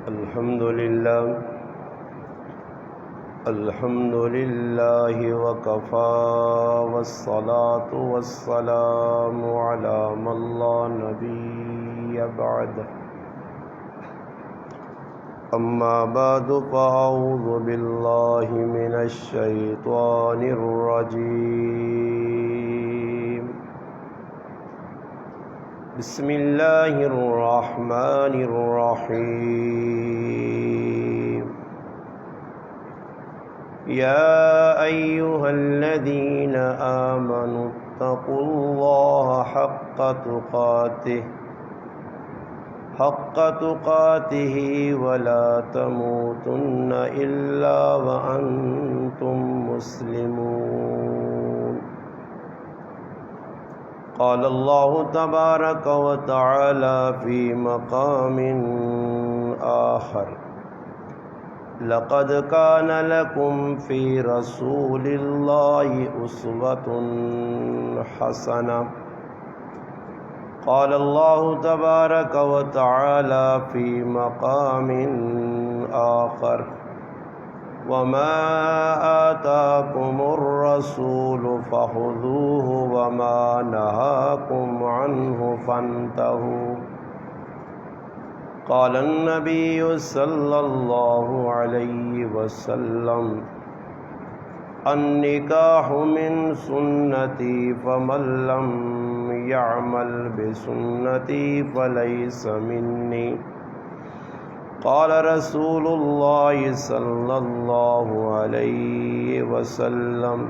الحمد لله وكفى والصلاة والسلام على من لا نبي بعده أما بعد فأعوذ بالله من الشيطان الرجيم بسم الله الرحمن الرحيم يا أيها الذين آمنوا اتقوا الله حق تقاته ولا تموتن إلا وأنتم مسلمون قال الله تبارك وتعالى في مقام آخر لقد كان لكم في رسول الله أسوة حسنة قال الله تبارك وتعالى في مقام آخر وما آتاكم الرسول فخذوه وما نهاكم عنه فانتهوا قال النبي صلى الله عليه وسلم النكاح من سنتي فمن لم يعمل بسنتي فليس مني قال رسول الله صلى الله عليه وسلم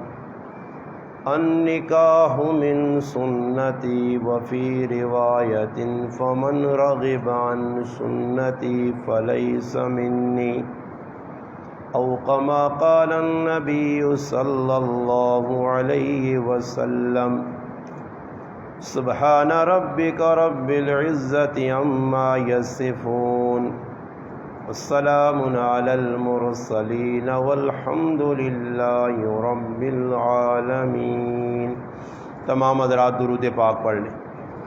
النکاح من سنتی وفی روایت فمن رغب عن سنتی فلیس منی او کما قال النبی صلی اللہ علیہ وسلم سبحان ربک رب العزت عما یصفون والسلام علی المرسلین والحمد للہ رب العالمین۔ تمام حضرات درود پاک پڑھ لیں۔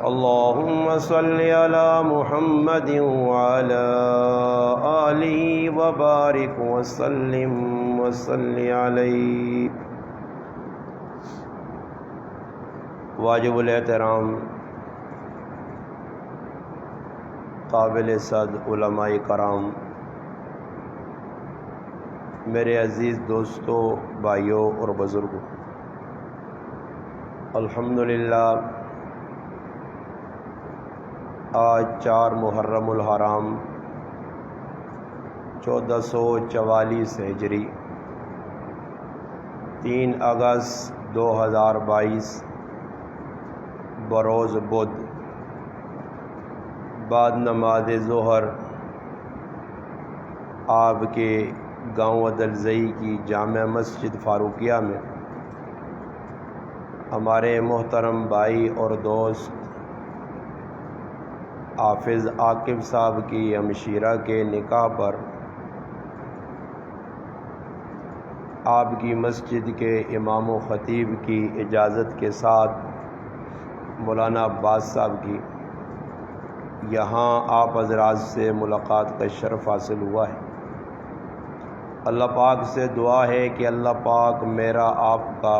اللہم صلی علی محمد وعلی آلہ وبارک وسلم وصلی علیہ۔ واجب الاحترام قابل صد علماء کرام، میرے عزیز دوستو، بھائیوں اور بزرگوں، الحمدللہ آج 4 محرم الحرام 1444 ہجری 3 اگست 2022 بروز بدھ بعد نماز ظہر آپ کے گاؤں عدلزئی کی جامع مسجد فاروقیہ میں ہمارے محترم بھائی اور دوست حافظ عاقب صاحب کی ہمشیرہ کے نکاح پر آپ کی مسجد کے امام و خطیب کی اجازت کے ساتھ مولانا عباس صاحب کی یہاں آپ حضرات سے ملاقات کا شرف حاصل ہوا ہے۔ اللہ پاک سے دعا ہے کہ اللہ پاک میرا آپ کا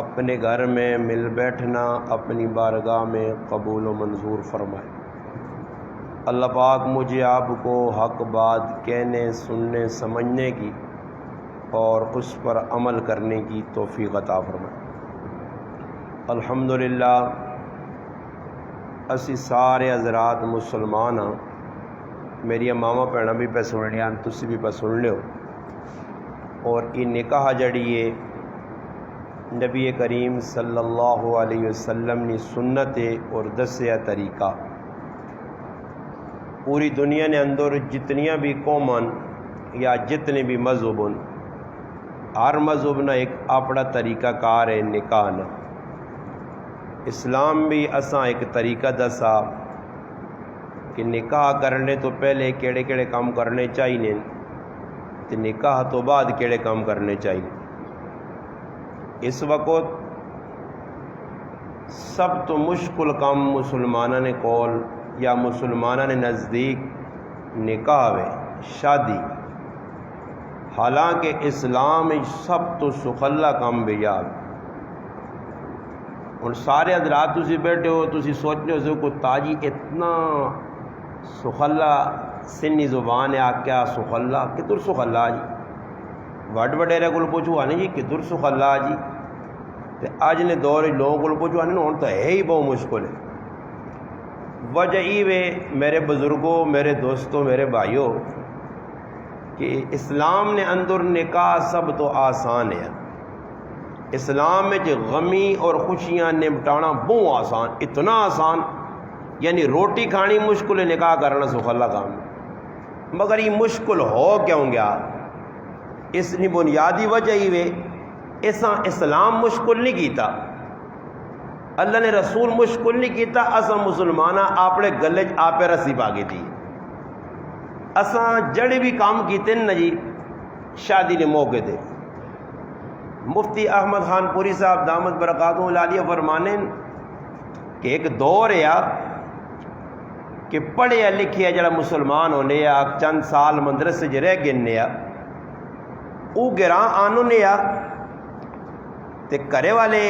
اپنے گھر میں مل بیٹھنا اپنی بارگاہ میں قبول و منظور فرمائے۔ اللہ پاک مجھے آپ کو حق بات کہنے، سننے، سمجھنے کی اور اس پر عمل کرنے کی توفیق عطا فرمائے۔ الحمدللہ اسی سارے حضرات مسلمان ہاں، میری ماما بھੈਣਾਂ بھی پہ سننے ہیں، تسی بھی پہ سن لو۔ اور یہ نکاح جڑی ہے نبی کریم صلی اللہ علیہ وسلم نے سنت اور دسیا طریقہ، پوری دنیا نے اندر جتنیاں بھی قومن یا جتنے بھی مذہبن، ہر مذہب نہ ایک اپنا طریقہ کار ہے نکاح نہ۔ اسلام بھی اساں ایک طریقہ دسا کہ نکاح کرنے تو پہلے کیڑے کیڑے کام کرنے چاہیے تے نکاح تو بعد کیڑے کام کرنے چاہیے۔ اس وقت سب تو مشکل کام مسلمانوں نے کول یا مسلمانوں نے نزدیک نکاح وے شادی، حالانکہ اسلام سب تو سخلا کام بھی یاد ہوں سارے حضرات تسی بیٹھے ہو تسی سوچنے ہو کو تاجی اتنا سخلا سنی زبان ہے آکیا سخلا کدھر سخلا جی وڈ وڈیرے کو پوچھو آنے جی کدھر سخلا جی تے اج نے دور لوگوں کو پوچھو آنے ہوں تو ہے ہی بہت مشکل ہے۔ وجہ ای وے میرے بزرگوں میرے دوستوں میرے بھائیوں کہ اسلام نے اندر نکاح سب تو آسان ہے۔ اسلام میں جو غمی اور خوشیاں نمٹانا بہت آسان، اتنا آسان یعنی روٹی کھانی مشکل ہے، نکاح کرنا سخلا کام ہے۔ مگر یہ مشکل ہو کیوں گیا؟ اس نے بنیادی وجہ ہی وے ایسا اسلام مشکل نہیں کیتا، اللہ نے رسول مشکل نہیں کیتا، اساں مسلمانہ اپنے گلے آپ رسی پاگی تھی۔ اساں جڑے بھی کام کیتے نا جی شادی نے موقع دے، مفتی احمد خان پوری صاحب دامت برکاتہ العالیہ فرمانے کہ ایک دور ہے کہ پڑھے لکھے جڑا مسلمان ہونے یا چند سال مدرسے رہ گنے او گراں آنو نے تے کرے والے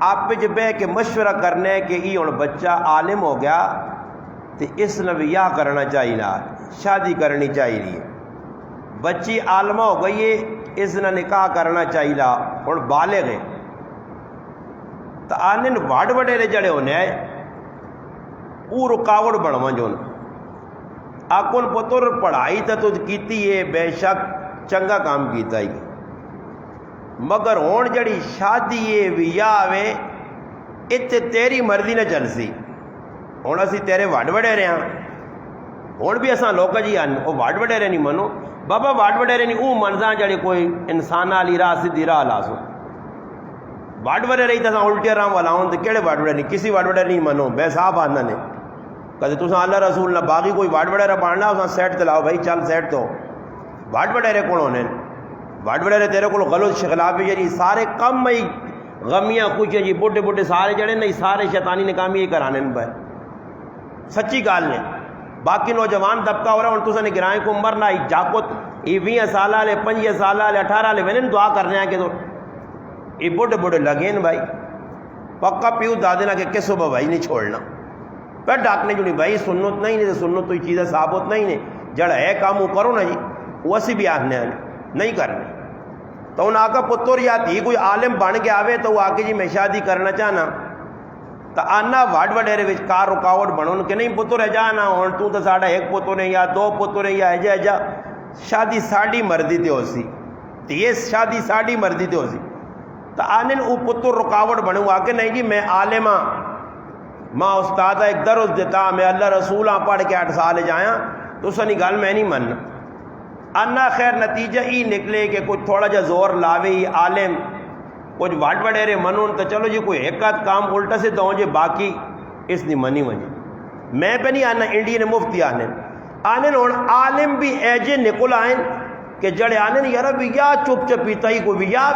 آپ پہ بہ کے مشورہ کرنے کہ یہ ہوں بچہ عالم ہو گیا تے اس نے بیاہ کرنا چاہیے، شادی کرنی چاہیے، بچی عالمہ ہو گئی ہے اس نے نکاح کرنا چاہیے ہوں بالغ ہے تو آنے وڈ وڈیرے جڑے ہونے آئے وہ رکاوٹ بڑھوا جو آکن پتر پڑھائی تو کیتی ہے بے شک چنگا کام کیتا ہی، مگر ہون جڑی شادی ہے ویاہ وے اتنے تیری مرضی نہ چل سی، ہوں اسی تیرے وڈ وڈیرے ہاں ہوں بھی اساں لوگ جی آن وہ وڈ وڈیرے نہیں منو بابا وڈ وڈیرے نہیں وہ منزاں جڑے کوئی انسان والی راہ سیدھی راہ لا سو وڈ وڈیرے ہی تو الٹے راہ والا ہوں تو کہڑے وڈ وڈیرے نہیں کسی وڈ وڈیرے نہیں منو بے صاحب آنا نے کدے تساں اللہ رسول نہ باقی کوئی وڈ وڈیرا پڑھنا اساں سیٹ تلاؤ بھائی چل سیٹ تو وڈ وڈیرے کون ہونے وڈ وڈیرے تیرے کو غلط شخلاف جی سارے کم ہی غمیاں خوشیاں جی بڈھے بڈھے سارے جڑے نہیں سارے شیطانی نکامی ہی کرانے پہ سچی گال نے باقی نوجوان طبقہ ہو رہا ہوں تساں نے گرائیں کو عمر نہ جاکت یہ 20 سال والے 25 سال والے 18 والے وین دعا کرنے ہیں کہ تو یہ بڈھے بڈھے لگین بھائی پکا پیو دادے نہ کہ کسو بھائی نہیں چھوڑنا پھر ڈاکنے جو نہیں بھائی سنت نہیں نہیں سنت تو یہ چیزیں ثابت نہیں نے جڑا ہے کام وہ کرو نا جی وہ اسی بھی آخنے نہیں کرنے تو انہیں آکا پتر یا تھی کوئی عالم بن کے آوے تو وہ آ کے جی میں شادی کرنا چاہنا تو آنا وڈ وڈیرے وچ کار رکاوٹ بنو کہ نہیں پتر ہے جانا ہوں تو ساڑھا ایک پتر ہے یا 2 پتر ہے یا ایجا شادی ساڑھی مرضی تے ہو سی تو یہ شادی ساڑھی مرضی تے ہو سی تو آنے وہ پتر رکاوٹ بنو آ کے نہیں جی میں عالم ہاں ماں استاد ایک درس دیتا میں اللہ رسول ہاں پڑھ کے 8 سال جایا تو اس نے گل میں نہیں مننا انا خیر نتیجہ ہی نکلے کہ کچھ تھوڑا جا زور لاوے ہی عالم کچھ وڈ وڈیرے منون تو چلو جی کوئی ایک آدھ کام الٹا سے دوں جی باقی اس نے منی وجہ میں پہ نہیں آنا انڈین مفتی آنے ہوں عالم بھی ایجے نکل آئیں کہ جڑے آنے یار بھی یا چپ چپیتا ہی کوئی بھی یا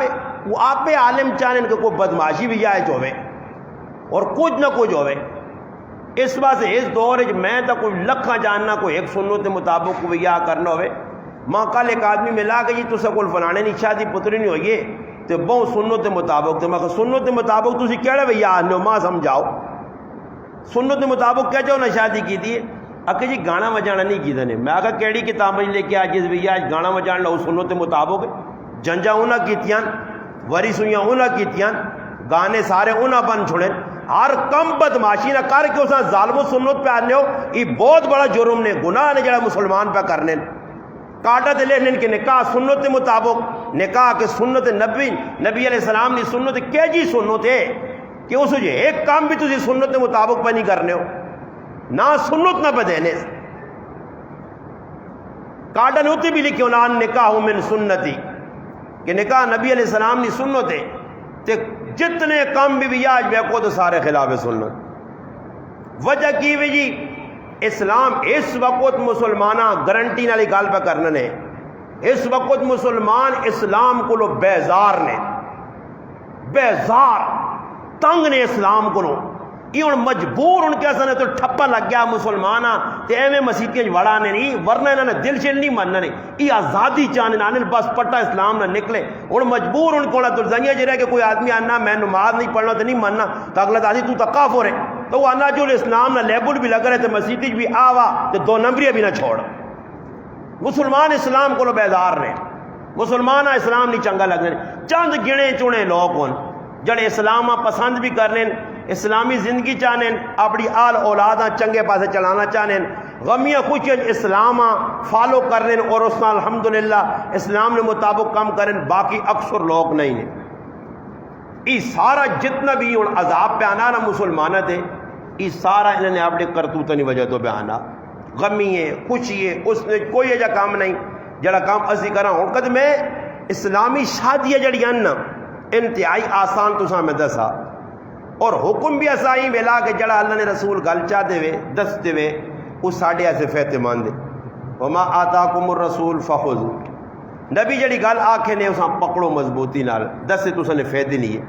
وہ آپ پہ عالم چاہیں کہ کوئی بدماشی بھی یا ہوئے اور کچھ نہ کچھ ہوئے اس واسطے اس دور میں تو کوئی لکھاں جاننا کوئی ایک سنت کے مطابق کوئی یا کرنا ہوئے ماں کل ایک آدمی ملا کہ جی تو سکول فلانے نہیں شادی پتری نہیں ہوئی ہے تو بہت سنت کے مطابق تو میں سنت کے مطابق تھی کہڑے بھیا آنے ہو ماں سمجھاؤ سنت کے مطابق کیا جو نہ شادی کی تھی اکے جی گانا بجانا نہیں کیتے نے میں آگا کیڑی کتاب لے کے آج جس بھیا آج گانا بجان لو سنت کے مطابق جنجا انہاں کیتیاں وری سوئیاں انہاں کیتیاں گانے سارے انہاں بن چھوڑے ہر کم بدماشی نہ کر کے اساں ظالم و سنت پہ آنے ہو یہ بہت بڑا جرم نے گناہ نے جڑا مسلمان پہ کرنے کاٹا دے لینے کہ نکاح سنت کے مطابق نکاح کے سنت نبی علیہ السلام نے سنت کیا جی سنت ہے کہ اس جو ایک کام بھی تسی سنت کے مطابق پہ نہیں کرنے ہو نہ سنت نہ پہ دینے کاٹا نے ہوتی بھی لکھی ہو نان نکاح من سنتی کہ نکاح نبی علیہ السلام نے سنت ہے تے جتنے کام بھی آج بیکو تو سارے خلاف سنت وجہ کی بھی جی اسلام اس وقت مسلمانہ گارنٹی والی گل پہ کرنے نے اس وقت مسلمان اسلام کو بیزار نے بیزار تنگ نے اسلام کو یہ ہوں مجبور ان کے اصل تو ٹھپا لگ گیا مسلمان تے ایویں مسیتیں وڑا نے نہیں، ورنہ انہوں نے دل چل نہیں ماننا نہیں، یہ آزادی چاہنے آنے بس پٹا اسلام نہ نکلے ہوں مجبور ان کو دلزائیاں جی رہے کہ کوئی آدمی آنا میں نماز نہیں پڑھنا تو نہیں ماننا تو اگلا دادی تو تقاف ہو رہے تو وہ آنا جو اسلام نہ لیبل بھی لگ رہے تو مسیتی بھی آوا تو 2 نمبریاں بھی نہ چھوڑ۔ مسلمان اسلام کو بیدار نے، مسلمان اسلام نہیں چنگا لگ رہے، چند گنے چنے لوگ ہوں جڑے اسلام پسند بھی کر لیں، اسلامی زندگی چاہنے، اپنی آل اولاداں چنگے پاسے چلانا چاہنے، غمیاں خوشیاں اسلام فالو کر لیں اور اس میں الحمدللہ اسلام نے مطابق کام کریں، باقی اکثر لوگ نہیں ہیں۔ یہ سارا جتنا بھی ہوں عذاب پہ آنا نا مسلمانہ دے، یہ سارا انہوں نے اپنے کرتوتوں وجہ تو پہ آنا، غمی ہے خوشی ہے، اس نے کوئی ایجا کام نہیں جڑا کام اسی کرا ہوں۔ کد میں اسلامی شادیاں جڑیاں نا انتہائی آسان تو سامنے دسا اور حکم بھی اسائی ویلا کہ جڑا اللہ نے رسول گل چاہ دے وے دس دے وے اس ساڑھے ایسے فیتے مان دے، وما آتاکم الرسول فخذو، نبی جڑی گل آکھے نے اساں پکڑو مضبوطی نال، دس سے تساں نے فیدے نہیں ہے۔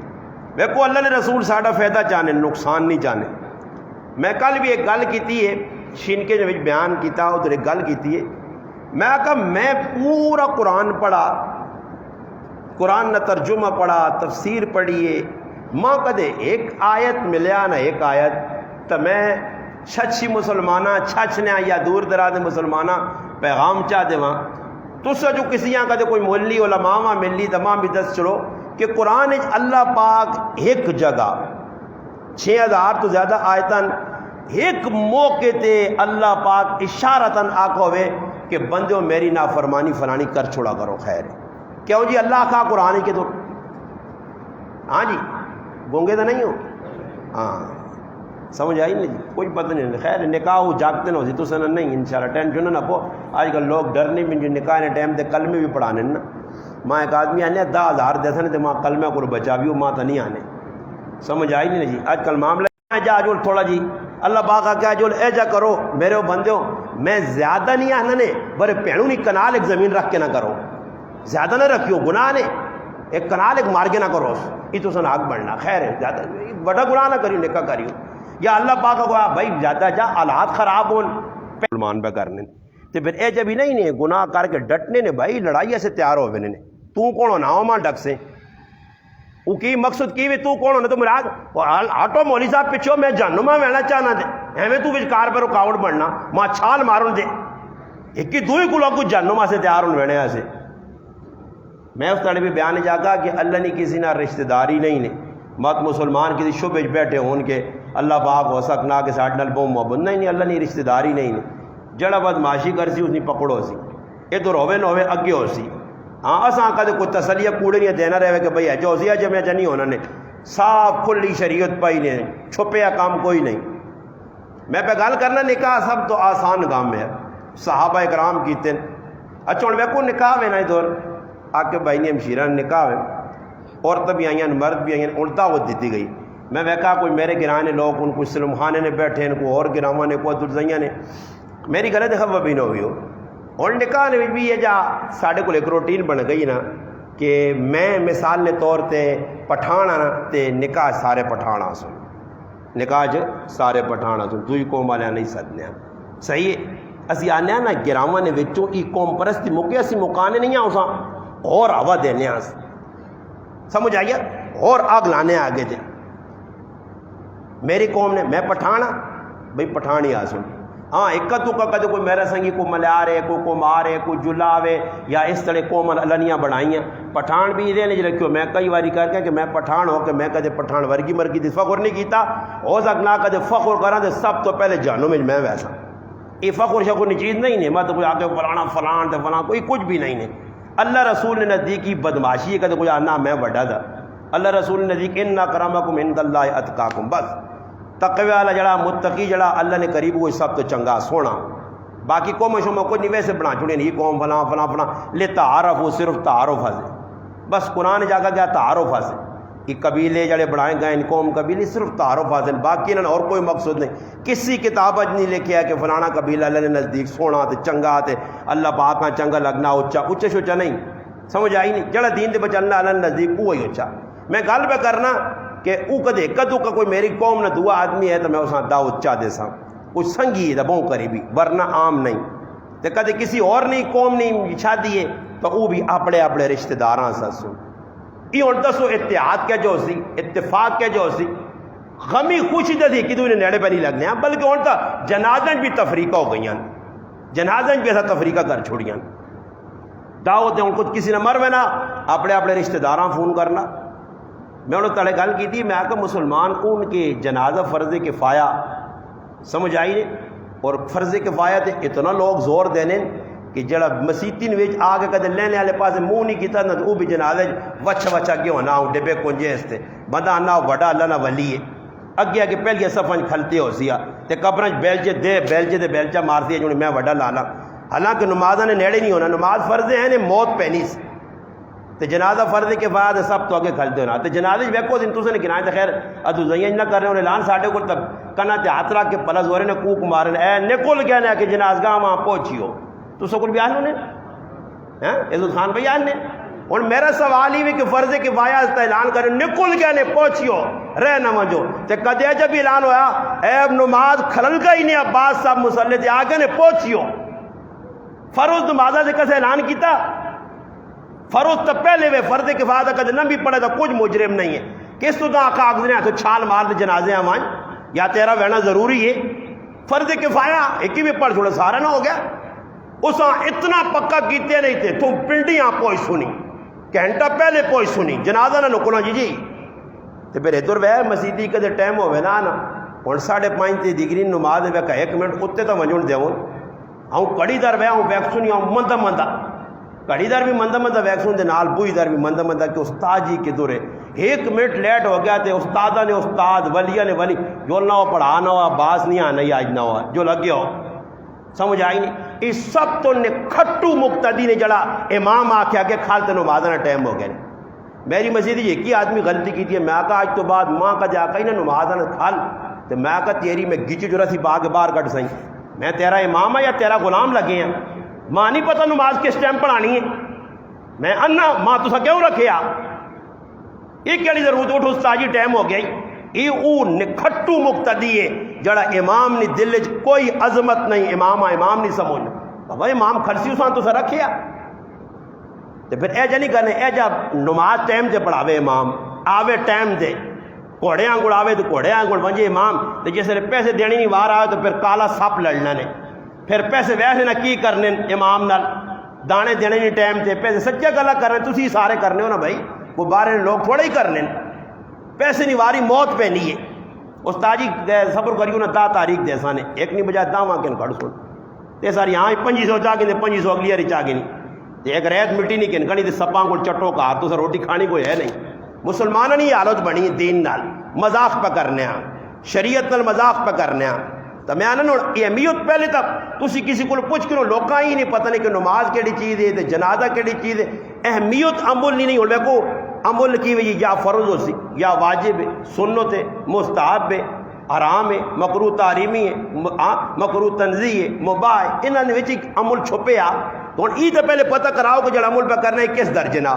ویکو اللہ نے رسول ساڑھا فیدہ چاہنے، نقصان نہیں چاہنے۔ میں کل بھی ایک گل کیتی ہے شینکے جو بیان کیتا ادھر ایک گل کیتی ہے، میں کہا میں پورا قرآن پڑھا، قرآن نہ ترجمہ پڑھا، تفسیر پڑھیے، ماں کدے ایک آیت ملیا نہ ایک آیت تو میں چھچی مسلمانہ چھچنے یا دور دراز مسلمانہ پیغام چاہ دے وہاں تو سا جو کسی یہاں کدے کوئی مولی علماء وہاں ملی تمام بھی دست چلو کہ قرآن اللہ پاک ایک جگہ 6000 تو زیادہ آیتاً ایک موقع تے اللہ پاک اشارتاً آکھو ہوئے کہ بندیوں میری نافرمانی فلانی کر چھوڑا کرو، خیر کیوں جی اللہ کا قرآن ہی کے تو ہاں جی گونگے تو نہیں ہو، ہاں سمجھ آئی نہیں جی، کوئی پتہ نہیں، خیر نکاح ہو جاگتے نہ ہو سی تو سن نہیں انشاءاللہ ٹینشن نہ پو، آج کل لوگ ڈرنے بھی جو نکاح نے ٹائم تے کلمے بھی پڑھانے نا، ماں ایک آدمی آنے 10,000 دیسا نے ماں کلمہ کو بچا بھی ہو ماں تو نہیں آنے، سمجھ آئی نہیں جی۔ آج کل معاملہ جا جو تھوڑا جی اللہ پاک کیا جو اے جا کرو میرے بندیوں، میں زیادہ نہیں آنا نے برے پیڑوں نہیں کنال ایک زمین رکھ کے نہ کرو، زیادہ نہ رکھیو گناہ نے، ایک کنال ایک مار کے نہ کرو، یہ تو سن آگ بڑھنا، خیر ہے زیادہ بڑا گناہ نہ کریو نکاح کریو، یا اللہ پاک کو بھائی زیادہ جا حالات خراب ہون مسلمان پہ کرنے تو پھر اے جب ہی نہیں گناہ کر کے ڈٹنے نے بھائی لڑائی سے تیار ہو نے تو کون ہونا ہو ماں ڈک سے وہ کی مقصد کی تو کون ہونا تو مراد آٹو مولی صاحب پچھو میں جانو ماں وینا چاہنا دے ایویں تو کار پہ رکاوٹ بننا ماں چھال مارن دے ایک ہی دو ہی کو کچھ جانو ماں سے تیار ہوں وینے سے۔ میں اس طرح بھی بیان جاگا کہ اللہ نے کسی نہ رشتہ داری نہیں نے مت مسلمان کسی شبے بیٹھے ہون کے اللہ پاک ہو سکنا کہ ساٹھ نال بہت محبت نہیں اللہ نے رشتہ داری نہیں نے جڑا بدماشی کر سی اس نے پکڑو سی ادھر ہوئے نہ ہوئے اگے ہو سی، ہاں اساں کدے کوئی تسلیہ کوڑے نہیں دینا رہے کہ بھئی جو سی اج میں نہیں ہونا نے صاف کھلی شریعت پائی نے چھپیا کام کوئی نہیں۔ میں پہ گل کرنا نکاح سب تو آسان کام ہے، صحابہ اکرام کیتے اچھا ہوں ویکو نکاح میں نا ادھر آ کے بھائی نے ہمشیرہ نکاح ہے عورتیں بھی آئیں مرد بھی آئیں الٹا وہ دیتی گئی۔ میں ویکا کوئی میرے گرانے لوگ ان کو سلم خانے نے بیٹھے ان کو اور گراواں نے کو درزیاں نے میری گلے دکھا بھی نہ ہوئی ہو اور نکاح نے بھی یہ جا ساڑھے کو ایک روٹین بن گئی نا کہ میں مثال نے طور تے پٹھان آنا تے نکاح سارے پٹھان آ سن نکاح سارے پٹھان آ سن دوئی قوم والے نہیں سدنے صحیح ہے اسی آنے نا گراواں نے وچوں ای قوم پرستی مکے اسی مکانے نہیں آؤں اور ہوا دینے سمجھ آئیے اور آگ لانے آگے تھے میری قوم نے میں پٹھانا بھئی پٹھان ہی آسن ہاں ایک تو کا کدے کوئی میرا سنگی کو ملیارے کو مارے کو جلاوے یا اس طرح قوم لنیاں بڑھائیاں پٹھان بھی یہ نہیں رکھو میں کئی باری کر کے کہ میں پٹھان ہو کہ میں کدے پٹھان ورگی مرگی دی فخر نہیں کیتا ہو سکنا کدے فخر کرا دے سب تو پہلے جانو میں ویسا یہ فخر شخر نہیں چیز نہیں ہے میں تو کوئی آگے فلانا فلان تے فلان کوئی کچھ بھی نہیں ہے۔ اللہ رسول نے نزدیکی بدماشی ہے کدے کوئی آنا میں وڈا دا اللہ رسول نے نزدیک ان اکرمکم عند اللہ اتقاکم بس تقوی والا جڑا متقی جڑا اللہ نے قریب وہ سب تو چنگا سونا باقی قوم شوم کو نہیں ویسے بنا چھوڑے نہیں قوم فلاں فلاں فلاں لے تعارف وہ صرف تعارف ہے بس قرآن جا گیا تعارف ہے کہ قبیلے جڑے بنائے گئے ان قوم قبیلے صرف تعارف حاصل باقی انہوں نے اور کوئی مقصد نہیں کسی کتاب اج نہیں لکھا کہ فلانا قبیلہ اللہ نے نزدیک سونا تے چنگا تے اللہ پاک چنگا لگنا اچا شوچا نہیں سمجھ آئی نہیں جڑا دین دے بچ اللہ اللہ نزدیک وہی اچا۔ میں گل پہ کرنا کہ او کدے کدو کا کوئی میری قوم نہ دعا آدمی ہے تو میں اساں دعوت چاہ دے ساں کوئی سنگی ہے بہوں قریبی ورنہ عام نہیں تو کدے کسی اور نہیں قوم نہیں شادی ہے تو او بھی اپنے اپنے رشتہ داراں سا سو یہ ہن دسو اتحاد کیا جو سی اتفاق کیا جو سی غمی خوشی دے دی کدو نے نیڑے پہ نہیں لگنے ہیں بلکہ ہن تا جنازہ بھی تفریقہ ہو گئیاں جنازہ بھی ایسا تفریقہ کر چھوڑیاں دعوت ہے ہن کچھ کسی نے مر نا اپنے اپنے رشتہ داراں فون کرنا میں انہوں تڑے گل کی تھی میں آ کہ مسلمان ان کے جنازہ فرض کفایہ سمجھ آئی نے اور فرض کفایہ تے اتنا لوگ زور دینے کہ جڑا مسیتین وچ آ کے کدے لینے والے پاس منہ نہیں کیتا نہ وہ بھی جنازے وچھا کیوں نہ ڈبے کنجے اس تے بندہ نہ وڈا اللہ نہ ولی ہے اگے اگے پہلی صفاں کھلتے ہو سیا تے قبراں بیلچے دے بیلچہ مارتی ہے جو میں وڈا لالا حالانکہ نمازاں نے نیڑے نہیں ہونا نماز فرض ہے نے موت پینی سی تے جنازہ فرض کے بعد سب تو اگے کھلتے ہونا تے جنازے ویکھو دن تسیں گنائے تے خیر ادو زیاں نہ کر رہے انہیں اعلان ساڈے کول تک کنا تے ہاتھ رکھ کے پلس ہو رہے نے کوک مارن اے نکل گیا نے کہ جنازگاہ وہاں پہنچیو تو سو کول بیان ہونے ہیں عزت خان بیان نے اور میرا سوال ہی کہ فرض کفایہ اس کا اعلان کرے نکل گیا نے پہنچیو رہ نہ منجو تے کدے جب اعلان ہویا اے نماز کھلل گئی نہیں عباس صاحب مصلی تے آگے نے پہنچیو فرض نمازہ سے کسے اعلان کیتا فرض تو پہلے وے فرض کفایہ کدے نہ بھی پڑھے تو کچھ مجرم نہیں ہے کس تو دا کاغذ نے تو چھال مار دے جنازے آوائیں یا تیرا وہنا ضروری ہے فرض کفایہ ایک ہی بھی پڑھ چھوڑا سارا نہ ہو گیا اساں اتنا پکا کیتے نہیں تھے تم پنڈیاں پوچھ سنی گھنٹہ پہلے پوچھ سنی جنازہ نہ نکلنا جی تو پھر ادھر وے مسیدی کدے ٹائم ہوئے نا ہوں 5:30 تے ڈگری نماز وے کہ 1 منٹ اتنے تو وجن دیوں آؤں کڑی در وے آؤں ویک سنی آؤں مندہ کڑی در بھی مندہ ویک سن دے نال بوئی در بھی مندہ کہ استاد جی کے دورے 1 منٹ لیٹ ہو گیا تے استادہ نے استاد ولیہ نے ولی جو نہ ہو پڑھانا ہوا باز نہیں آنا ہی آج نہ ہوا جو لگے ہو سمجھ آئی نہیں اس سب تو نے کھٹو مقتدی نے جڑا امام آکھیا کہ کھالتے نمازہ نہ ٹائم ہو گئے میری مسجد یہ کی آدمی غلطی کی تھی میں آکا آج تو بعد ماں کا جا کہیں نہ نمازہ نہ کھال تو میں آکا تیری میں گچ جو رسی باغ باہر کٹ سائیں میں تیرا امام ہے یا تیرا غلام لگے ہیں ماں نہیں پتہ نماز کس ٹائم پڑھانی ہے میں انا ماں تو سا کیوں رکھے آ یہ کیڑی ضرورت اٹھ استاجی ٹائم ہو گئی یہ او نکھٹو مقتدی ہے جڑا امام نے دل وچ کوئی عظمت نہیں امام نہیں سمجھنا بابا امام کھرسی اساں تو سا رکھیا تو پھر اے جا نہیں کرنے اے جا نماز ٹائم دے پڑھاوے امام آوے ٹائم دے گھوڑے آنگڑ آوے تو گھوڑے آنگڑ ونجے امام تو جس نے پیسے دینے نہیں وار آئے تو پھر کالا سپ لڑنا نے پھر پیسے ویسے نہ کی کرنے امام نال دانے دینے نہیں ٹائم تے پیسے سچا گلا کرنے تسی سارے کرنے ہو نا بھائی وہ بارے لوگ تھوڑے ہی کرنے پیسے نہیں واری موت پہ نہیں ہے استاجی صبر کریو نا 10 تاریخ دے سانے ایک نہیں بجائے 10 وہاں کن کھڑ سن تے ساری یہاں 500 چاہ گئے 500 اگلی ہری چاہ گئی تے ایک ریت مٹی نہیں کن کھڑی تے سپاں کو چٹو کا تو سر روٹی کھانی کوئی ہے نہیں مسلمانوں نے یہ حالت بنی دین نال مذاق پہ کرنے ہاں شریعت نال مذاق پہ کرنے ہاں تو میں آنا یہ اہمیت پہلے تک تسی کسی کو پوچھ کرو لوکاں ہی نہیں پتہ نہیں کہ نماز کیڑی چیز ہے تے جنازہ کیڑی چیز ہے اہمیت عمل نہیں ہو کو عمل کی وجہ یا فرض ہو سی یا واجب ہے سنت ہے مستحب ہے حرام ہے مکروہ تحریمی ہے مکروہ تنزیہ ہے مباح ہے انہاں نے وچ عمل چھپے آ تو ای تو پہلے پتہ کراؤ کہ جڑا عمل پہ کرنا ہے کس درجے نہ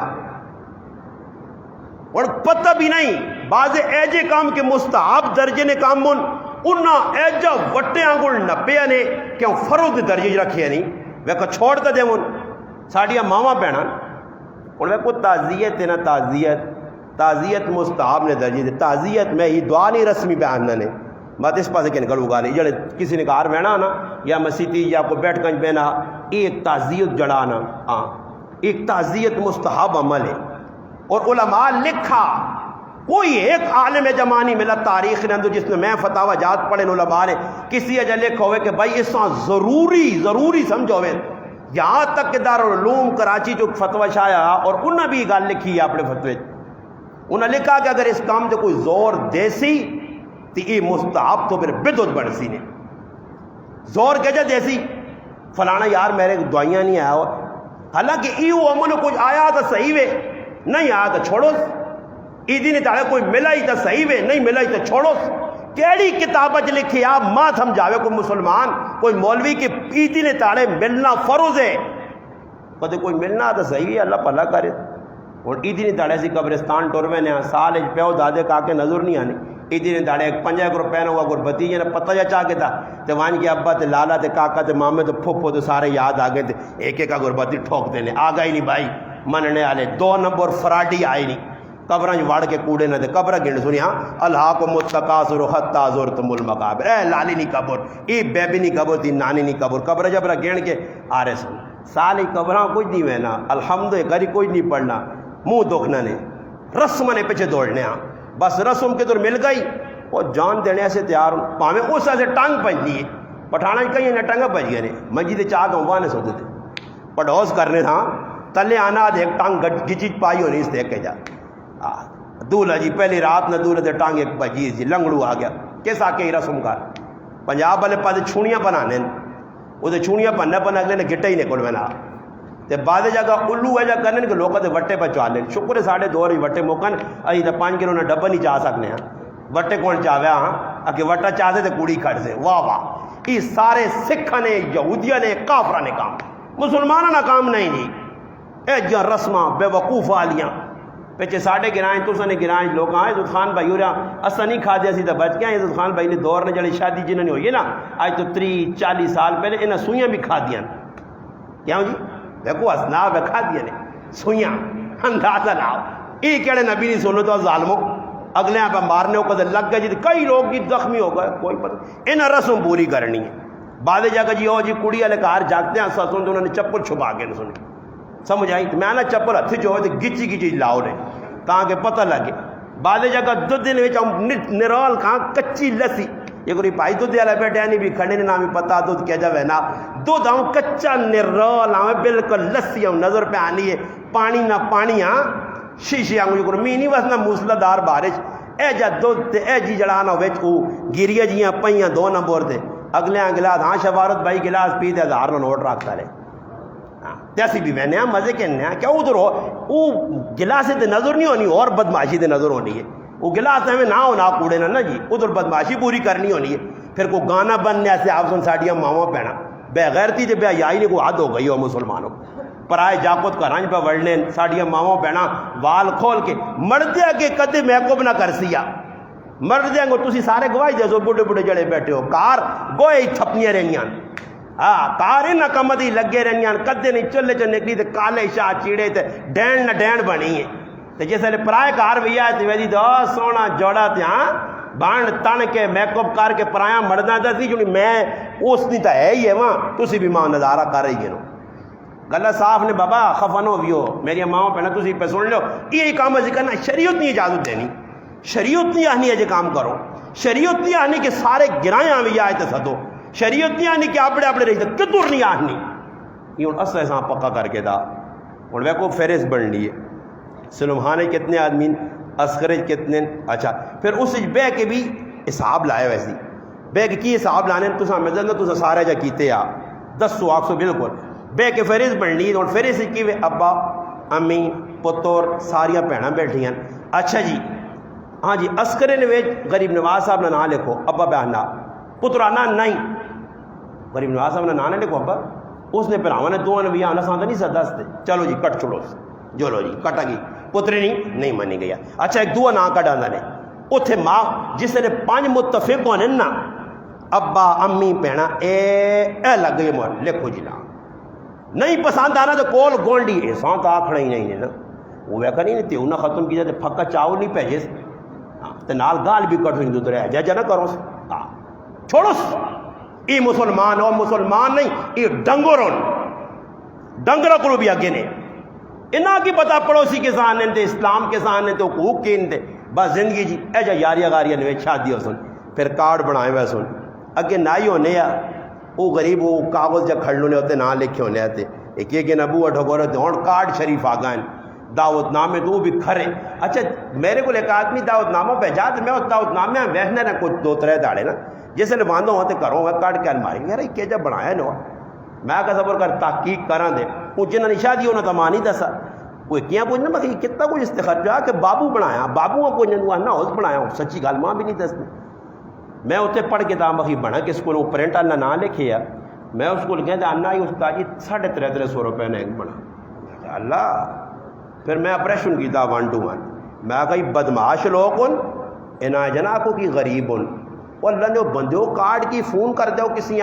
اور پتہ بھی نہیں بعض ایجے کام کے مستحب درجے نے کام انہاں ایجا وٹے آنگل نپیا نے کیوں فرض درجے رکھے نہیں ویکھو چھوڑ تے دیون ساڈیاں ماواں بہناں اور ویکھو تعزیت ہے نا تعزیت مستحب نے درجے دے تعزیت میں یہ دعا نہیں رسمی بیان نے بات اس پاسے کن گلو گالی جڑے کسی نے کار بہنا نا یا مسیتی یا کو بیٹھ کنج بہنا ایک تعزیت جڑانا ہاں ایک تعزیت مستحب عمل ہے اور علماء لکھا کوئی ایک عالم جمع نہیں ملا تاریخ نے اندر جس نے میں فتاوی جات پڑھے علماء نے کسی اجا لکھا ہوئے کہ بھائی اس سے ضروری سمجھو ہوئے یہاں تک کہ دارالعلوم کراچی جو فتوی شایا اور انہوں نے بھی گل لکھی ہے اپنے فتوی انہوں نے لکھا کہ اگر اس کام سے کوئی زور دیسی تو یہ مستحب تو پھر بدعت بن سی نے زور کہہ جا دیسی فلانا یار میرے دعائیاں نہیں آیا ہوا حالانکہ ایو عمل کچھ آیا تو صحیح وے نہیں آیا تو چھوڑو عیدی نے تاڑے کوئی ملائی تو صحیح وے نہیں ملائی تو چھوڑو کیڑی کتابت لکھی آپ ماں سمجھاوے کوئی مسلمان کوئی مولوی کے عیدی نے تاڑے ملنا فرض ہے کدے کوئی ملنا تو صحیح ہے اللہ پلا کرے ہوں ادھر داڑے سی قبرستان ٹر پے سال پیو دادے کا کے نظر نہیں آنے ادھر داڑے 5 روپے ہوا کوئی بتیجے نے پتہ جا چاہ کے تھا تو ون کے ابا تے لالا تے کاکا تے مامے تے پھوپھو تے سارے یاد آ گئے تے ایک ایک گربتی ٹھوک دینے آ گئی نہیں بھائی مننے والے 2 نمبر فراڈی آئے نہیں قبراں وڑ کے کوڑے نہ دے قبر گن سنیا الہاکم التکاثر حتی زرتم المقابر اے لالی نہیں قبر ای بیبی نہیں قبر تھی نانی نہیں قبر قبر جبرا گن کے آ رہے سن سالی قبراں کچھ نہیں وینا الحمد کری کوئی نہیں پڑھنا منہ دکھنا نے رسم نے پیچھے دوڑنے ہاں بس رسم کے دور مل گئی وہ جان دینے سے تیار پاویں اس سے ٹانگ پجنی ہے پٹھانا کہیں نہ ٹانگا پج گئے نے مسجد چاہ کے وانے سوتے تھے پڑوس کرنے تھا تلے آنا ایک ٹانگ گچی پائی ہونی اس دیکھ کے جا دولہا جی پہلی رات نہ دولہا دے ٹانگ ایک بجی جی لنگڑو آ گیا کس آ کے رسم کر پنجاب والے پاس چھوڑیاں بنانے وہ چھوڑیاں بننا بنا اگلے نے گٹا ہی نکل بنا تے بعد جگہ الو ہے جا کرنے کہ لوگوں کے وٹے پہ چوا لیں شکر ہے ساڑھے 2 ہی وٹے موکن ابھی تو 5 کلو نہ ڈبا نہیں چاہ سکنے ہیں وٹے کون چاہوے ہاں کہ وٹا چاہتے تے کوڑی کھڑ سے واہ واہ یہ سارے سکھاں نے یہودیاں نے کافرہ نے کام مسلمانوں نے کام نہیں جی اے جا رسماں بے وقوف والیاں پیچھے ساڑھے گرائیں تو سنے گرائیں لوگ آئے عزت خان بھائی ہو رہا اسا نہیں کھا دیا سی تو بچ گیا عزت خان بھائی نے دور نے جڑی شادی جنہوں نے ہوئی ہے نا آج تو 30-40 سال پہلے انہیں سوئیاں بھی کھا دیا کیا جی دیکھو اسناب کھا دیا نے سوئیاں اندازہ لاؤ یہ کہڑے نبی نہیں سنو تو ظالموں اگلے یہاں پہ مارنے کو لگ گئے جی کئی لوگ جی زخمی ہو گئے کوئی پتہ انہیں رسم پوری کرنی ہے بعد جگہ جی او جی کڑی والے کار جاگتے ہیں سن تو انہوں نے چپل چھپا کے نہیں سنی سمجھ آئی تو میں نا چپل ہتھ جو ہوئے تو گچی گچی لاؤ نے تاکہ پتہ لگے بعد جگہ دودھ نرول کہاں کچی لسی یہ کوئی پائی دودھ والا بیٹھے نہیں بھی کھڑے نے نامی پتا دودھ کیا جاوے نا دودھ آؤں کچا نرول آؤں بالکل لسی آؤں نظر پہ آنی ہے پانی نہ پانی ہاں شیشی آؤں یہ می نہیں بس نہ موسلا دار بارش اے جا دودھ تے اے جی جڑانا ویچ کو گیریہ جیاں پہیاں 2 نمبر دے اگلے گلاس ہاں شفارت بھائی گلاس پی دے 1000 نوٹ رکھتا رہے جیسی بھی میں نے مزے کے نیا کیا ادھر ہو وہ گلاس تے نظر نہیں ہونی اور بدماشی تے نظر ہونی ہے وہ گلاس ہمیں نہ ہو نہ کوڑے نہ جی ادھر بدماشی پوری کرنی ہونی ہے پھر کوئی گانا بننے ایسے آپ سن ساڑیاں ماما پہنا بے غیرتی تے بے حیائی نے کوئی حد ہو گئی ہو مسلمانوں پرائے جاکت کا رنج پہ وڑنے ساڑیاں ماما پہنا وال کھول کے مردیا کے کدے میکو نہ کر سیا مردیا کو تسی سارے گواہی دے سو بڑھے بڑھے جڑے بیٹھے ہو کار گوئے تھپنیاں رہنیاں کار نہ کمدی لگے رہنیاں کدے نہیں چلے چ نکلی تے کالے شاہ چیڑے تے ڈین نہ ڈین بنی ہے تے جس نے پرائے کار بھی آئے تے ویدی دو سونا جوڑا تے ہاں بانڈ تن کے میک اپ کر کے پرایا مرداں دا سی جو میں اس نہیں تا ہے ہی ہے وہاں تسی بھی ماں نظارہ کر رہی گنو گلا صاف نے بابا خفنو بھی ہو میری ماں پہنا تسی پہ سن لو یہ کام ذکر کرنا شریعت نہیں اجازت دینی شریعت نہیں آنی ہے جو کام کرو شریعت نہیں آنی کہ سارے گرائیں بھی آئے تے سدو شریعت نہیں آنی کہ اپنے اپنے رہی تھے کتر نہیں آنی یہ ان اصل ایسا پکا کر کے دا اور وہ کو فہرست بن لیے سلمحانے کتنے آدمی اسکرج کتنے اچھا پھر اس بے کے بھی حساب لائے ویسی بے کے کی حساب لانے تو سامنے تو سارے جا کیتے آ 100 بالکل بے کے فہرست بن لی اور فہرست کی ابا امی پتر ساریاں بھیناں بیٹھیاں اچھا جی ہاں جی عسکرے نے غریب نواز صاحب نے نام لکھو ابا بہنا پترانا نہیں غریب نواز صاحب نے نام لکھو ابا اس نے پھر نے 2 نبی آنا سانتا نہیں سا 10 دے چلو جی کٹ چھوڑو جو لو جی کٹا گی پتری نہیں مانی گیا اچھا ایک 2 نام کٹ آندا نے اتنے ماں جس نے 5 متفق ہونے نا ابا امی بہنا اے لگ گئی مول لکھو جی نام نہیں پسند آنا تو کول گونڈی احسان تو آکھنا ہی نہیں ہے نا وہ ویکا نہیں تے انہیں ختم کیا تے پھکا چاول نہیں بھیجے تے نال گال بھی کٹ ہوئی رہ جا نہ کرو چھوڑو یہ مسلمان ہو مسلمان نہیں یہ ڈنگر ڈنگر کو بھی آگے نے انہاں کی پتہ پڑوسی کے سامنے تے اسلام کے سامنے تو حقوق کے دے بس زندگی جی اے جا یاریاں گاریاں نے شادی ہو سن پھر کارڈ بنائے ہوئے سن اگے نہ ہی ہونے یا وہ غریب وہ کاغذ جا کھڑ لونے ہوتے نہ لکھے ہونے آتے ایک ایک نبو اٹھو رہتے ہوں کارڈ شریف آ گئے دعوت نامے تو وہ بھی کھرے اچھا میرے کو ایک آدمی دعوت نامہ بھیجا تو میں اس دعوت نامے ویسنے نہ کچھ 2-3 داڑے نا جیسے نے باندھو ہوتے کرو میں کارڈ کے الماری یار یہ جب بنایا نو میں کا صبر کر تحقیق کراں دے وہ جنہاں نے شادی ہونا تو مانی دسا وہ کیا پوچھنا میں کتنا کچھ استخرجا کہ بابو بنایا بابو کو نہ ہوس بنایا سچی گل ماں بھی نہیں دستی میں اتنے پڑھ کے تاں بخی بنا کہ اسکول وہ پرنٹ آنا نہ لکھے میں اس کو کہتے آنا ہی استاد جی 350 روپے نے بنا اللہ پھر میں اپریشن کیتا 1 to 1 میں کہی بدماش لوگ انہاں جنا کو کی غریب وہ اللہ نے بندیو کارڈ کی فون کر دو کسی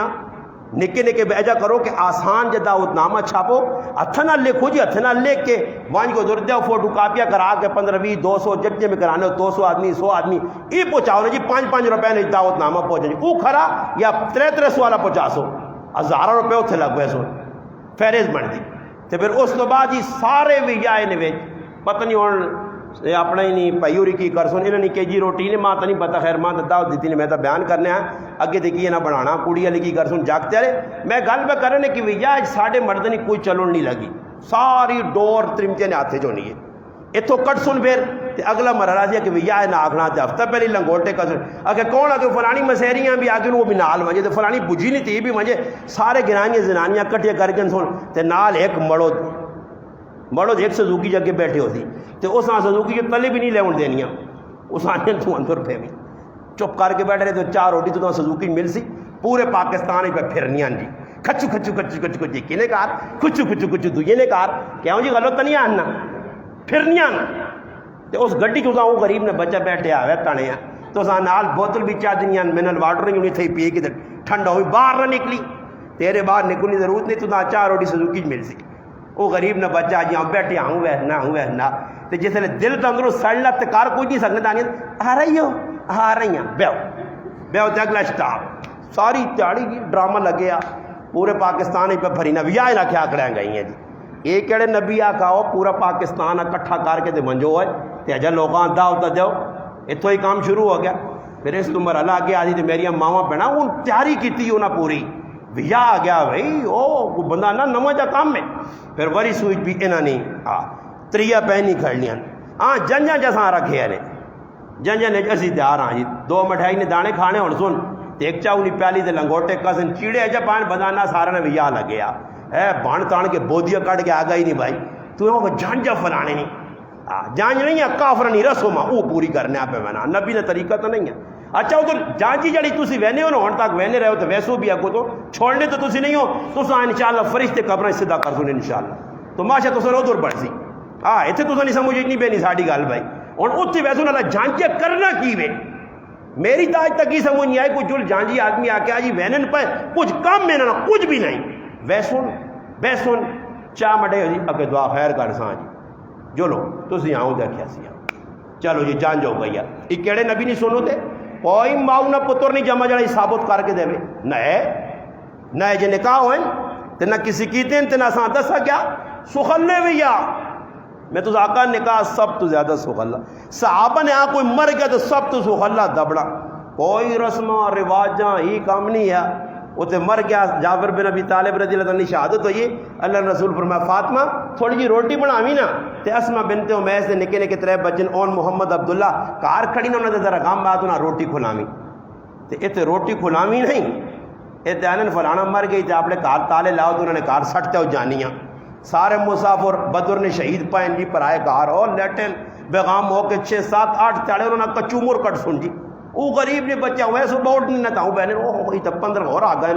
نکے نکے بیجا کرو کہ آسان جدا اتنامہ چھاپو اتنا لکھو جی اتنا لکھ کے وانج کو ضرورت ہے فوٹو کاپیاں کرا کے 15 20 200 ججے میں کرانے 200 آدمی 100 آدمی یہ پہنچاؤ نا جی 5 روپے نے دعوت نامہ پہنچا جی وہ کھرا یا 300 والا 500 1000 روپے اتنے لگ گئے سو فہرست بن گئی تو پھر اس تو بعد جی سارے بھی آئے نے پتہ نہیں ہوں اپنا ہی نہیں پیوری کی کر سن انہوں نے کہ جی روٹی نے ماں تو نہیں پتا خیر ماں دعوت دیتی نے میں تو بیان کرنے ہیں اگے دیکھیے نہ بنانا کڑی والی کی کر سن جاگتے رہے میں گل پہ کرنے کہ بھیا ساڈے مرد نہیں کوئی چلن نہیں لگی ساری ڈور ترمچے نے ہاتھ چونی ہے اتوں کٹ سن پھر اگلا مرحلہ سی کہ بھیا نہ آخنا ہفتہ پہلے لنگوٹے کا سن اگر کون آگے فلانی مسیریاں بھی آگے وہ بھی نال منجے تو فلانی بجھی نہیں تھی بھی منجے سارے گرائیاں زنانیاں کٹھے کر کے سن تے نال ایک مڑو ایک سزوکی جگہ بیٹھے ہوتی تو اس سزوکی کے تلے بھی نہیں لے دینیاں اس آنے 200 روپے بھی چپ کر کے بیٹھ رہے تو 4 روٹی تو سزوکی مل سی پورے پاکستان پہ پھرنیاں جی کھچو کھچو کھچو کھچو کھچو کنے کار کھچو کھچو کھچو دوجے نے کار کیوں جی غلط تو نہیں آنا پھرنیاں تو اس گڈی چوزاں وہ غریب نے بچہ بیٹھے آوے تانے ہیں تو اساں نال بوتل بھی چا دنیا منرل واٹر نہیں ہونی تھی پی کے ٹھنڈا ہوئی باہر نہ نکلی تیرے باہر نکلنے کی ضرورت نہیں تو 4 روٹی سزوکی مل سی وہ غریب نے بچہ جی بیٹھے آؤں ویسنا تو جس نے دل تندرو سڑنا تو کار کچھ نہیں سکنے دانی آ رہی ہو آ رہی ہیں بیو تے اگلا سٹاپ ساری تیاری کی ڈرامہ لگے آ پورے پاکستان پہ بھری نبی آئے نہ کیا کریں گئی ہیں جی یہ کہڑے نبی آ کہو پورا پاکستان کٹھا کر کے منجو ہے تو اجا لوگوں دعوت دو اتوں ہی کام شروع ہو گیا پھر اس عمر اللہ کے آدھی تو میری ماواں بہنا ان تیاری کی انہیں پوری بھیا آ گیا بھائی وہ بندہ نہ نواں جا کام میں پھر وری سوئی بھی انہوں نے تریا پہنی کھڑنیاں ہاں جنجا جیسا رکھے نے جنجا نے اسی تیار ہاں جی 2 مٹھائی نے دانے کھانے اور سن ایک چاؤ نہیں پیالی تے لنگوٹے کسن چیڑے اجا پان بدانا سارا نے بھیا لگیا ہے بان تان کے بودیا کٹ کے آ گئی نہیں بھائی تو جانجا فلانے نہیں جانج نہیں ہے کافر نہیں رسوم وہ پوری کرنے پہ میں نبی نے طریقہ تو نہیں ہے اچھا وہ تو جانچی جڑی تھی وہنے ہو نا ہوں تک وہنے رہے ہو تو ویسو بھی اگو تو چھوڑنے تو تھی نہیں ہو تو انشاءاللہ فرشتے قبریں سیدھا کر سن انشاءاللہ تو ماشا تو ادھر بڑھ سی اتنے تو نہیں سمجھ نہیں پی ساری گل بھائی ہوں اتنے ویسو نہ جانچیا کرنا کی وے میری تو آج تک ہی سمجھ نہیں آئی کوئی جل جانجی آدمی آ کے جی وہن پہ کچھ کم میں نہ کچھ بھی نہیں ویسن چاہ مٹے ہو جی اگے دعا خیر کر سا جی جو لو تھی آؤں دیکھا سی چلو جی جان جاؤ گئی یہ کہڑے نبی نہیں سنو تے کوئی ماؤ نہ پتر نہیں جمع جڑا ثابت کر کے دے نہ جی نکاح ہوئے تو نہ کسی کیتے ہیں نہ ساتھ دسا کیا سخلے بھی میں تو آقا نکاح سب تو زیادہ سخلا صحابہ نے کوئی مر گیا تو سب تو سخلا دبڑا کوئی رسم رواجاں ہی کام نہیں ہے وہ تو مر گیا جعفر بن ابی طالب رضی اللہ عنہ شہادت ہوئی اللہ رسول فرمایا فاطمہ تھوڑی جی روٹی بناوی نا تے اسما بنت امیس نے نکے نکے 3 بچن اون محمد عبداللہ کار کھڑی نہ انہوں نے ذرا کام بات نہ روٹی کھلاوی تے اتنے روٹی کھلاوی نہیں اتنے آنن فلانا مر گئی تے آپ نے کار تالے لاؤ تو انہوں نے کار سٹتے ہو جانیاں سارے مسافر بدر نے شہید پائیں جی پر آئے کار اور لیٹن بیغام ہو کے 6 7 8 تاڑے انہوں نے کچومر کٹ سن جی وہ غریب نے بچہ ویسے بہت نہیں نہ تاؤں بہنے وہ تو 15 اور آ گئے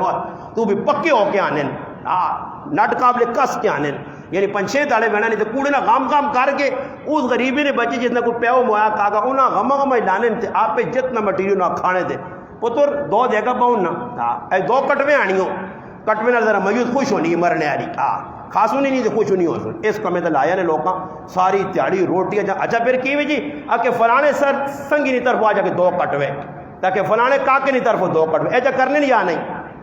تو بھی پکے ہو کے آنے نٹ قابل کس کے آنے یعنی 5-6 تاڑے بہنا نہیں تو کوڑے نہ غام کر کے اس غریبی نے بچے جتنا کوئی پیو مویا کاگا انہاں غم لانے تھے آپ پہ جتنا مٹیریل نہ کھانے تھے پتر 2 جگہ پاؤں نہ 2 کٹوے آنی کٹوے نہ ذرا میوس خوش ہونی مرنے والی خاص نہیں تو خوش نہیں ہو سن اس کمے تو لایا نے لوگاں ساری تیاری روٹیاں اچھا پھر کی جی کہ فلانے سر سنگی نہیں طرف آ جا کے 2 کٹوے تاکہ فلانے کاکے نہیں طرف 2 کٹوے ایسا کرنے نہیں آنا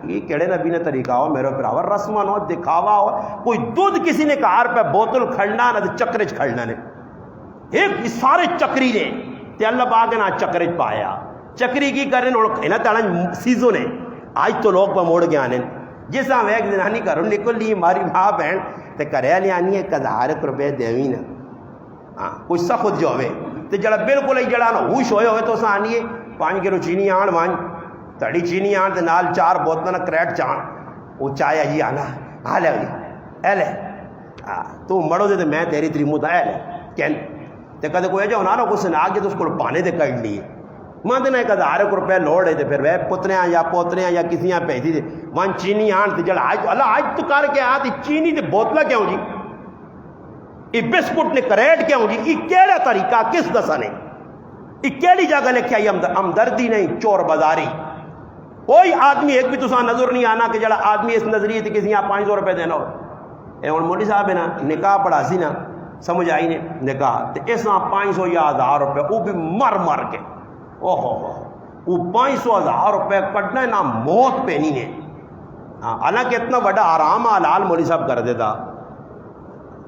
یہ کہڑے نبی نے طریقہ ہو میرے پراور رسمان ہو دکھاوا ہو کوئی دودھ کسی نے کار پہ بوتل کھڑنا نہ چکرج کھڑنا نے ایک سارے چکری نے تے اللہ پاک نے چکرج پایا چکری کی کریں اور تعالیٰ سیزوں نے آج تو لوگ پہ موڑ کے آنے جس طرح میں ایک دنانی کروں نکل لی ہماری ماں بہن تو کرے لے آنی ہے 1000 روپے دیوی نا کچھ سا خود جو ہوئے تو جڑا بالکل ہی جڑا نا ہوش ہوئے تو سا آنی ہے 5 کلو چینی آن وان تڑی چینی آن تو نال 4 بوتل کریٹ چان وہ چاہے جی آنا آ لے اے لے تو مڑو دے تو میں تیری تریمو تا اے لے کہن تو کہتے کوئی جو ہونا نا کچھ نہ آگے تو اس کو پانے دے کر لیے ماں دینا 1000 روپے لوڑ ہے تو پھر وہ پتریاں یا پوتریاں یا کسیاں پیسی دے وہاں چینی آن تو جڑا آج اللہ آج تو کر کے آتی چینی تے بوتلہ کیوں جی یہ بسکٹ نے کریٹ کیوں جی؟ یہ کیڑا طریقہ کس دسا نے؟ یہ کیڑی جگہ لکھا ہمدردی نہیں چور بازاری؟ کوئی آدمی ایک بھی تساں نظر نہیں آنا کہ جڑا آدمی اس نظریے کسی یہاں 500 روپے دینا ہو. اے ہوں مولوی صاحب ہے نا نکاح پڑھا سی نا, سمجھ آئی نے نکاح تے اس 500 یا 1000 روپے وہ بھی مر مر کے وہ 500,000 روپے کٹنا نہ موت پینی نے. حالانکہ اتنا بڑا آرام حلال مولوی صاحب کر دیتا,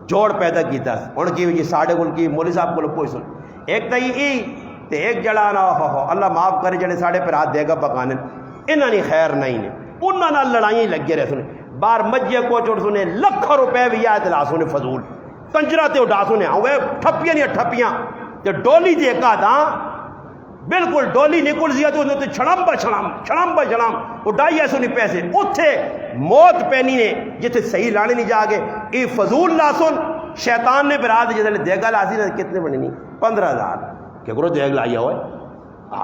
جوڑ پیدا کیتا ہوں کی جی ساڑھے کل کی مولوی صاحب کو پوچھ سن ایک تو یہ تے ایک جڑا نا اللہ معاف کرے جڑے ساڑھے پر ہاتھ دے گا پکانے انہوں نے خیر نہیں نے, انہوں نے لڑائیں لگے رہے سنے بار مجھے کو چوڑ سنے لکھوں روپے بھی آئے تلا سنے فضول کنجرہ تے اڈا سنے ہوئے ٹھپیاں نہیں ٹھپیاں تے ڈولی دے کا دا بالکل ڈولی نکل زیا تو انہوں تے چھڑم با چھڑم اڈائی ہے سنے پیسے اتھے موت پینی نے جتے صحیح لانے نہیں جا گے. یہ فضول لا سن شیطان نے براد جیسے دیگا لاسی نا کتنے بنے نہیں 15,000 کہ کرو دیگ لائی ہوئے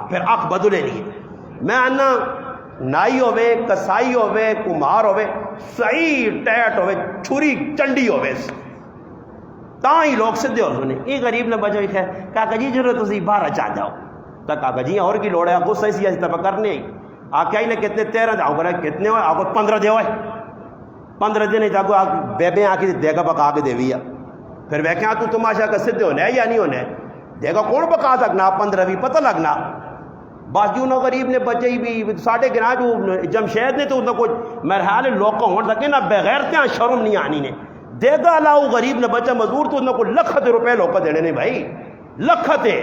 پھر اکھ بدلے نہیں. میں آنا نائی ہوئے کسائی ہوئے کمار ہوئے صحیح ٹیٹ ہوئے چھری چنڈی ہوئے تاں ہی لوگ سدھے ہو سنے. یہ غریب نے بچو ہے کاکا جی جو تسی باہر چاہ جاؤ تو کاکا جی اور کی لوڑ ہے غصہ اسی ایسی طرح کرنے ہی آکے آئی نے کتنے 13 جاؤ کرا کتنے ہوئے آگو 15 دے ہوئے 15 دن جاگو بے بے آکی دے گا پکا کے دے ویا پھر وہ کہاں تو تماشا کا سدھے ہونے ہے یا نہیں ہونے دے گا کون پکا سکنا 15 بھی پتہ لگنا. باقی انہوں غریب نے بچے بھی ساڑھے گنا جو جمشید نے تو انہوں کو مرحال لوگوں ہون سکے نا بغیر تیاں شرم نہیں آنی نے دے گا لاؤ غریب نے بچہ مزدور تو انہوں کو لکھت روپے لوگوں دینے نے بھائی لکھتے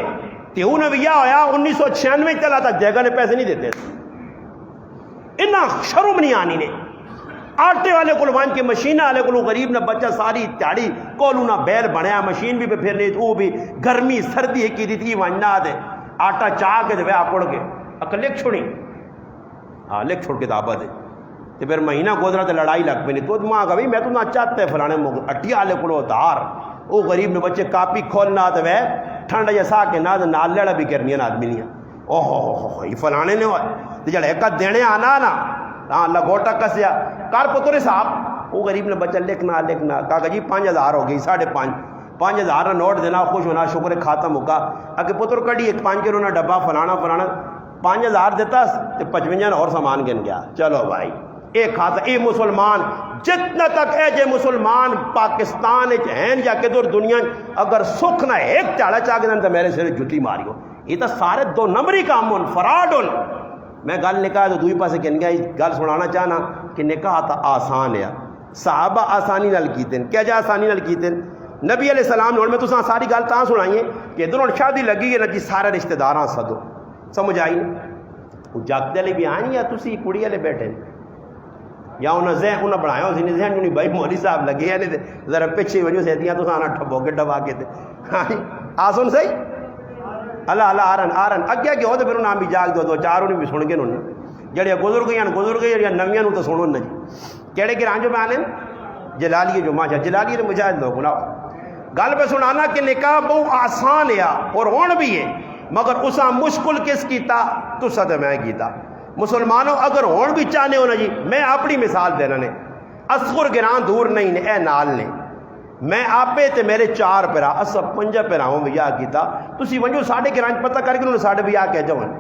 تے انہوں بھی یہ ہویا 1996 چلا تک دے گا نے پیسے نہیں دیتے انہاں شرم نہیں آنی نے. آٹے والے کو وان کے مشینہ والے کو غریب نے بچہ ساری تیاڑی کولو نہ بیل بنیا مشین بھی پہ پھرنے وہ بھی گرمی سردی کی دی تھی واننا دے آٹا چاہ کے دے اکڑ کے اکل لکھ چھوڑی ہاں لکھ چھوڑ کے دابا دے تو پھر مہینہ گزرا تو لڑائی لگ پہ نہیں تو ماں کا بھی میں تو نہ چاہتا ہے فلانے اٹیا والے کو دار وہ غریب نے بچے کاپی کھولنا تو وہ ٹھنڈ جیسا کے نہ نال لڑا بھی کرنی ہے آدمی نہیں اوہ یہ فلانے نے ہوئے تو جڑے ایک دینے آنا نا ہاں لگوٹا کسیا کار پترے صاحب وہ غریب نے بچہ لکھنا کہا جی 5,000 ہو گئی 5,500 نوٹ دینا خوش ہونا شکر کھاتا مکا اگر پتر کڑی ایک 5 کلو نا ڈبا فلانا 5,000 دیتا تو 55 اور سامان گن گیا. چلو بھائی ایک کھاتا اے مسلمان جتنا تک اے جے مسلمان پاکستان ہیں یا کہ دور دنیا اگر سکھ نہ ایک چاڑا چاہ گنا تو میرے سر جتی ماری ہو یہ تو سارے 2 نمبری کام ہون فراڈ ہون. میں گل نکاح تو دوئی پاسے کہن گیا گل سنانا چاہنا کہ نکاح تا آسان ہے صحابہ آسانی نال کیتے کیا جا آسانی نال کیتے نبی علیہ السلام نے میں تو ساری گل تاں سنائیے کہ ادھر شادی لگی ہے نا جی سارے رشتہ داراں سدو سمجھ آئی وہ جاگتے والے بھی آئیں یا تسی کڑی والے بیٹھے یا انہیں بنایا اسی نے ذہن نہیں بھائی مولوی صاحب لگے ہیں نہیں ذرا پیچھے وجہ سے تو آنا ٹھبو کے ڈبا کے آسن صحیح اللہ آرن اگے کہ وہ تو پھر نام بھی جاگ دو 4 انہیں بھی سن کے انہوں جڑے گزر گئی جڑی نویاں تو سنو نا جی کہڑے کہ رانجو میں آنے جلالیے جو ماشا جلالیے مجاہد لوگ نہ گل پہ سنانا کہ نکاح بہت آسان ہے اور ہون بھی ہے مگر اسا مشکل کس کیتا تو سد میں کیتا. مسلمانوں اگر ہون بھی چاہنے ہو نا جی میں اپنی مثال دینا نے اصغر گران دور نہیں نے اے نال نے میں آپے تے میرے 4 پیرا اصا 5 پیراؤں بھی یا کیتا تسی ونجو ساڑھے گران پتہ کر کے انہوں نے ساڑھے بھی یا کہہ جاؤں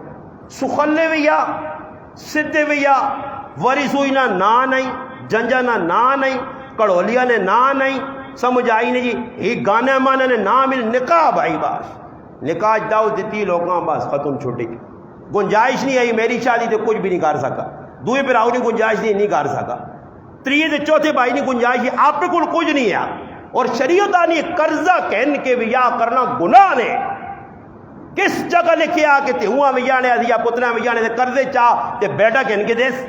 سخلے بھی یا سدھے بھی یا وری سوئی نہ نہیں جنجا نہ نہیں کڑولیا نے نہ نہیں سمجھ آئی نہیں جی یہ گانے مانے نے نہ مل نکاح بھائی بس نکاح داؤ دیتی لوگوں بس ختم چھوٹی گنجائش نہیں آئی میری شادی تو کچھ بھی نہیں کر سکا دوئے پھر آؤ نہیں گنجائش نہیں کر سکا 3 چوتھے بھائی نہیں گنجائش آپ کو کچھ نہیں ہے اور شریعت آنی قرضہ کہن کے ویا کرنا گناہ نے کس جگہ لکھے آ کے تے ہوا ویا نے یا پتنا ویا نے قرضے چاہ تے بیٹا کہن کے دیس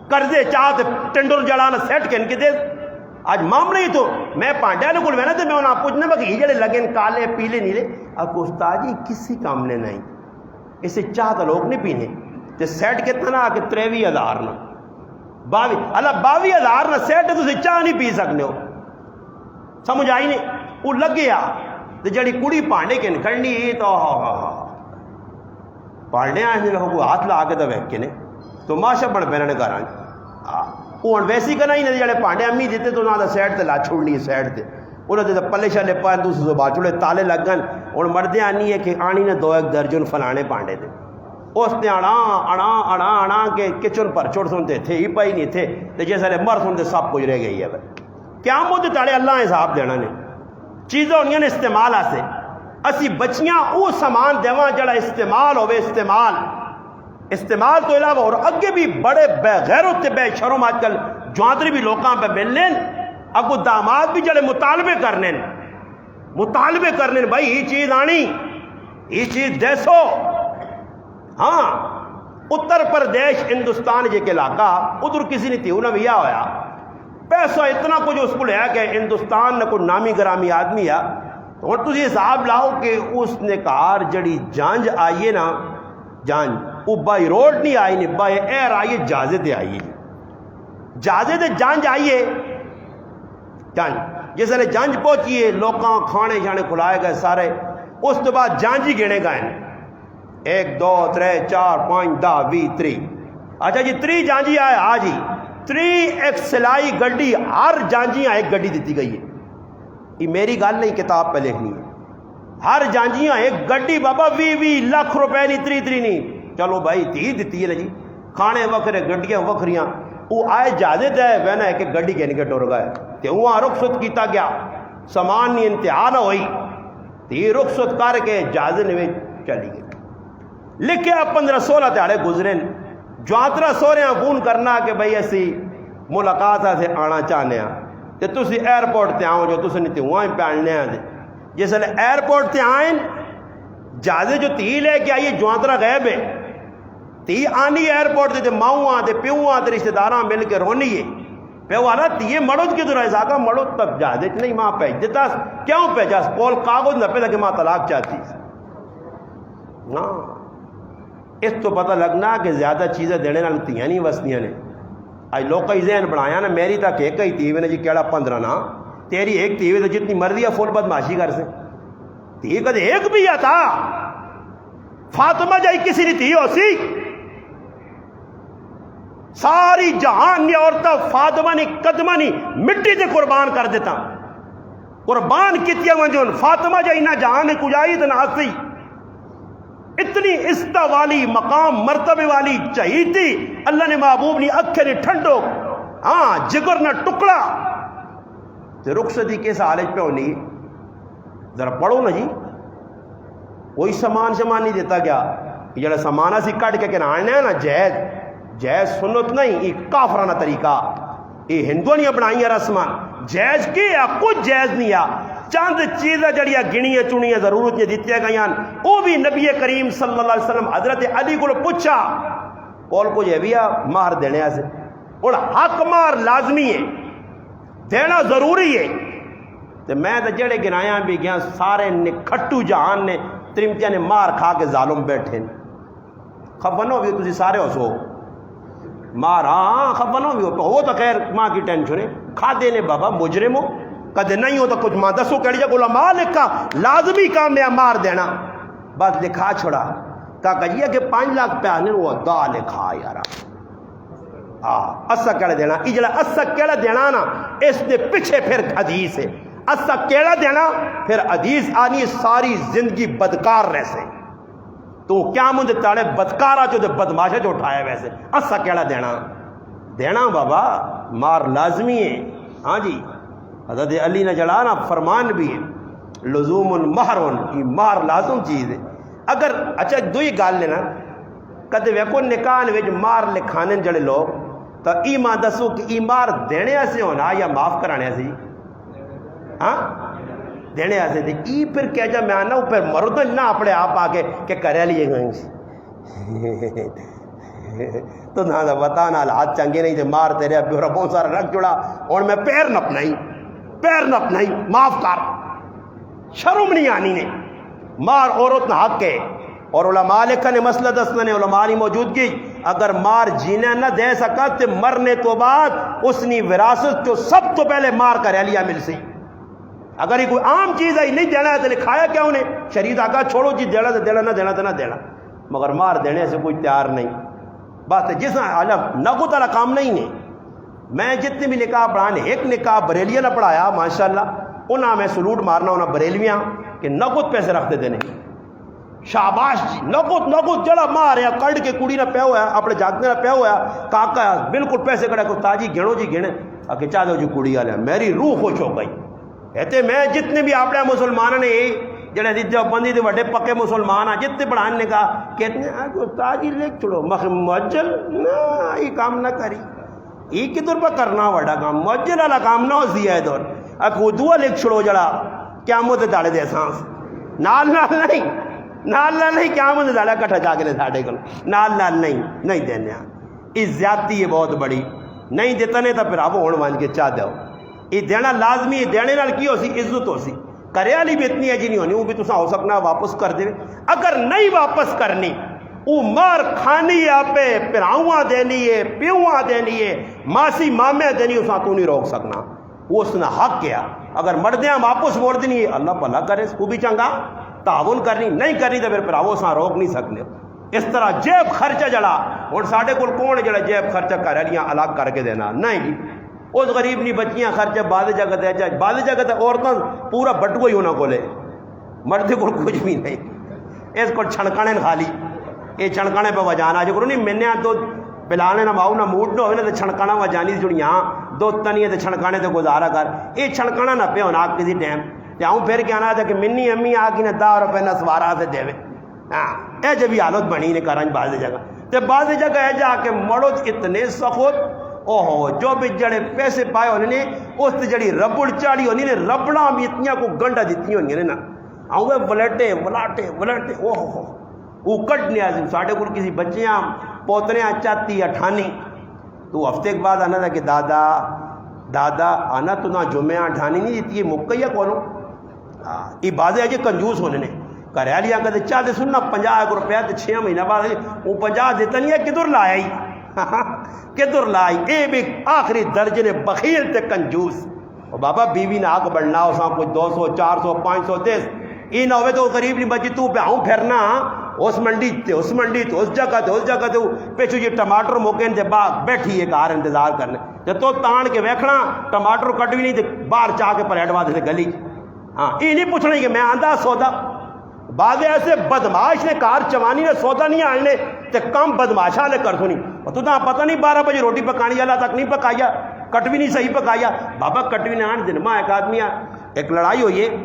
قرضے چاہ تے ٹنڈر جڑانا سیٹ کہن کے دیس آج معاملہ ہی تو میں پانڈیا نے کل میں نا تو میں انہاں پوچھنا باقی جڑے لگن کالے پیلے نیلے اب استاد جی کسی کام نے نہیں اسے چاہ تو لوگ نہیں پینے تے سیٹ کتنا آ کے 23,000 نا 22,000 نا سیٹ تو چاہ نہیں پی سکنے ہو سمجھ آئی نہیں وہ لگ گیا تو جڑی کڑی پانڈے کے نکلنی تو پانڈے آئے کو ہاتھ لا کے تو ویک کے نے تو ماشا بڑھ پہنے گھر وہ ویسی کرنا ہی نہیں جڑے پانڈے امی دیتے تو نہ سیڈ تے لا چھوڑنی ہے سیڈ تے انہوں نے پلے شلے پائے دوسرے باچوڑے تالے لگن ہوں مردیں آنی ہے کہ آنی نے 2-1 درجن فلانے پانڈے دے اس نے اڑا کے کچن پر چھوڑ سنتے تھے ہی پائی نہیں تھے تو جیسے مر سنتے سب کچھ رہ گئی ہے کیا مجھے تاڑے اللہ حساب دینا نے چیزیں ہونی نے استعمال آسے اسی بچیاں او سامان دیواں جڑا استعمال ہوئے استعمال تو علاوہ اور اگے بھی بڑے بے غیرت تے بے شرم آج کل جوانتری بھی لوکاں پہ ملنے اگو داماد بھی جڑے مطالبے کرنے بھائی یہ چیز آنی یہ چیز دیسو ہاں اتر پردیش ہندوستان جے کے علاقہ ادھر کسی نے تیوں نہ بھی ہویا پیسہ اتنا کچھ اس کو لیا کہ ہندوستان نہ کوئی نامی گرامی آدمی ہے اور تجھے حساب لاؤ کہ اس نے کار جڑی جانج آئیے نا جانج وہ بائی روڈ نہیں آئی نہیں بائی ایئر آئیے جہازے دے آئیے جہازے دے جانج آئیے جانج جس نے جانج پہنچیے لوکاں کھانے جانے کھلائے گئے سارے اس تو بعد جانج ہی گنے گئے 1 2 3 4 5 10 20 30 اچھا جی 30 جانجی آئے آ جی 3 ایک سلائی گڈی ہر جانجیاں ایک گڈی دیتی گئی ہے یہ میری گل نہیں کتاب پہ لکھنی ہے ہر جانجیاں ایک گڈی بابا 20 لاکھ روپے نہیں 3 نہیں چلو بھائی 30 دیتی ہے نا جی کھانے وکھرے گڈیاں وکھریاں وہ آئے جہازے دے وینا ہے کہ گڈی کہنے کے ٹور گئے تے وہاں رخصت کیتا گیا سامان نہیں انتہا نہ ہوئی تے رخصت کر کے جہازے نے چلی گئی لکھے 15-16 تہاڑے گزرے جوانترا سوریاں فون کرنا کہ بھائی اسی ملاقات سے آنا چاہنے ہیں تے تسی ایئرپورٹ تے آؤ جو تسی نہیں تے وہاں ہی پہننے ہیں جس لئے ایئرپورٹ تے آئیں جہازے جو تی لے کے آئیے جوانترا غیب ہے تی آنی ایئرپورٹ تے ماؤں آتے پیوں آتے رشتہ داراں مل کے رونی ہے پہ وہ آنا تیے مڑوج کی دور ایسا مڑوج تب جہازے نہیں ماں پہنچ دیتا کیوں پہنچا کول کاغذ نہ پہ لگے ماں طلاق چاہتی ہاں اس تو پتہ لگنا کہ زیادہ چیزیں دینے نال تیاں نہیں وسدیاں نے آج لوگ ہی ذہن بنایا نا میری تک ایک ہی تھی نے جی کیڑا 15 نا تیری ایک تھی تو جتنی مرضی ہے فل بدماشی کر سے تھی کدے ایک بھی آتا فاطمہ جائی کسی نے تھی ہو سی ساری جہان نے عورتیں فاطمہ نے قدمہ نے مٹی سے قربان کر دیتا قربان کتیا منجون فاطمہ جائی نہ جہان نے کجائی تو نہ آسی اتنی عزت والی مقام مرتبے والی چاہیے تھی اللہ نے محبوب نے اکھے نے ٹھنڈو ہاں جگر نہ ٹکڑا تو رخصتی کس حالت پہ ہونی ذرا پڑھو نا جی کوئی سامان نہیں دیتا گیا یہ جڑا سامانہ سی کٹ کے آنے ہے نا جائز سنت نہیں یہ کافرانہ طریقہ یہ ہندو نہیں بنائی رسمان جائز کی کچھ جائز نہیں آ چند چیزیں جڑیاں گنیاں چنیاں ضرورت دیتی گئی وہ بھی نبی کریم صلی اللہ علیہ وسلم حضرت علی کو پوچھا کول کچھ ہے بھی مہر دینے سے اور حق مہر لازمی ہے دینا ضروری ہے تو میں تو جڑے گنایا بھی گیا سارے نے کھٹو جہان نے ترمتیاں نے مار کھا کے ظالم بیٹھے خبنو بھی تسی سارے ہو سو مار ہاں خبنو بھی ہو تو خیر ماں کی ٹینشن ہے کھا دینے بابا مجرم ہو کدے نہیں ہو تو کچھ ماں دسو کہڑی جگہ علماء لکھا لازمی کام میں مار دینا بس لکھا چھوڑا کہا کہ 5 لاکھ پیانے وہ دا لکھا یارا اسا کہڑا دینا اجلا اسا کہڑا دینا نا اس نے پیچھے پھر حدیث ہے اسا کہڑا دینا پھر حدیث آنی ساری زندگی بدکار رہ سے تو کیا مجھے تاڑے بدکارا جو دے بدماشا جو اٹھایا ویسے اسا کہڑا دینا بابا مار لازمی ہے ہاں جی حضرت علی نے جڑانا فرمان بھی ہے لزوم مہرون یہ مار لازم چیز ہے اگر اچھا دو ہی گال لینا کدے ویکو نکان وچ مار لکھانے جڑے لوگ تو ای ماں دسو کہ ای مار دینے سے ہونا یا معاف کرانے سے ہاں دینے سے تھی ای پھر کہہ جا میں آنا پھر مردن نہ اپنے آپ آکے کہ کرے لیے گئیں تو نہ بتا نہ ہاتھ چنگے نہیں تھے مار تیرے ابھی اور بہت سارا رکھ جڑا اور میں پیر نپنائی معاف کر شرم نہیں آنی نے مار عورت نہ حق ہے اور علماء لکھا نے مسئلہ دسنا نے علماء نے موجودگی اگر مار جینے نہ دے سکا تو مرنے تو بعد اس نے وراثت جو سب تو پہلے مار کا ریلیا مل سی اگر یہ کوئی عام چیز ہے نہیں دینا ہے تو لکھایا کیا انہیں شریعت آگا چھوڑو جی دینا تو دینا نہ دینا تو نہ دینا مگر مار دینے سے کوئی تیار نہیں بات ہے جس عالم نگو تعالیٰ کام نہیں ہے میں جتنے بھی نکاح پڑھانے ایک نکاح بریلیہ نہ پڑھایا ماشاءاللہ انہاں میں سلوٹ مارنا انہاں بریلویاں کہ نقد پیسے رکھ دے دینے شاباش جی نقد جڑا ماریا کڈ کے کڑی نہ پیا ہوا اپنے جاگتے نہ پیا ہوا کاکا بالکل پیسے کڑا کو تاجی گھنو جی گھنے کہ چاہ دو جی کڑی والے میری روح خوش ہو گئی کہتے میں جتنے بھی اپنے مسلمان نے جڑے دیوبندی دے بڑے پکے مسلمان ہیں جتنے پڑھانے نے کہا کہتے ہیں تاجی لکھ چھوڑو مؤجل نہ یہ کام نہ کری یہ کدھر پہ کرنا بڑا کام مؤجل والا کام نہ ہو سی ہے دور کو دعا لکھ چھوڑو جڑا قیامت داڑے دے سانس نال نہیں قیامت داڑا کٹھا جا کے لے ساڈے کول نال نہیں دینے اس زیادتی ہے بہت بڑی نہیں دیتا نہیں تو پھر آپ ہون مان کے چاہ دو یہ دینا لازمی ہے دینے نال کی ہو سی عزت ہو سی کرے والی بھی اتنی ہے جی نہیں ہونی وہ بھی تسا ہو سکنا واپس کر دے اگر نہیں واپس کرنی وہ مار کھانی ہے آپ پراؤں دینی ہے پیواں دینی ہے ماسی مامے دینی اسا تو نہیں روک سکنا وہ اس نے حق کیا اگر مردیاں واپس موڑ دینی ہے اللہ بھلا کرے وہ بھی چنگا تعاون کرنی نہیں کرنی تو پھر پراؤں سا روک نہیں سکنے اس طرح جیب خرچہ جڑا اور ساڈے کول کون جڑا جیب خرچہ کر رہی الگ کر کے دینا نہیں جی اس غریب نہیں بچیاں خرچہ بعد جگہ دے جائے بعد جگہ تے عورتاں پورا بٹوا ہی ہونا کولے مرد کو کچھ بھی نہیں اس کو چھڑکانے خالی یہ چھڑکانے پہ وجانا جو کرو نہیں میں تو پلانے نہ ماؤ نہ موڈ نہ ہوئے نا تو چھڑکانا وجانی جڑی یہاں دو تنی تے چھڑکانے تے گزارا کر یہ چھڑکانا نہ پہ ہونا کسی ٹائم تے آؤں پھر کیا نا تھا کہ منی امی آ کے نہ 10 روپے نہ سوارا سے دے ہاں اے جب بھی حالت بنی نے کرانچ بعض جگہ تے بعض جگہ ہے جا کے مڑو اتنے سخت اوہو جو بھی جڑے پیسے پائے ہونے نے اس تے جڑی ربڑ چاڑی ہونی نے ربڑاں بھی اتنیاں کو گنڈا دیتی ہونی نے نا آؤں ولاٹے اوہو وہ کٹنے آج ساڑھے کو کسی بچیاں پوتریاں چاہتی یا ٹھانی تو ہفتے کے بعد آنا تھا کہ دادا آنا تو نہ جمعہ ٹھانی نہیں دیتی ہے مکیا کونوں یہ بازے ہے جی کنجوس ہونے نے کریالیاں کہتے چاہتے سننا 50 روپیہ تو 6 مہینہ بعد وہ 50 دیتا نہیں ہے کدھر لایا ہی کدھر لائی اے بھی آخری درجے نے بخیل تے کنجوس اور بابا بیوی نے آگ بڑھنا اساں کوئی 200 400 500 دس یہ نہ ہوئے تو غریب نہیں بچی تو پہ آؤں پھرنا اس منڈی تے اس جگہ تے پیچھو یہ ٹماٹر موقع دے باغ بیٹھی ایک آر انتظار کرنے جب تو تان کے ویکھنا ٹماٹر کٹ بھی نہیں تے باہر چاہ کے پلیٹ وہاں سے گلی ہاں یہ نہیں پوچھنا کہ میں آندھا سودا بعد ایسے بدماش نے کار چوانی نے سودا نہیں آنے تے کم بدماشا لے کر سنی اور تو پتہ نہیں 12 بجے روٹی پکانی اللہ تک نہیں پکایا کٹ بھی نہیں صحیح پکایا بابا کٹ بھی نہیں آن دن ماں ایک آدمی ایک لڑائی ہوئی ہے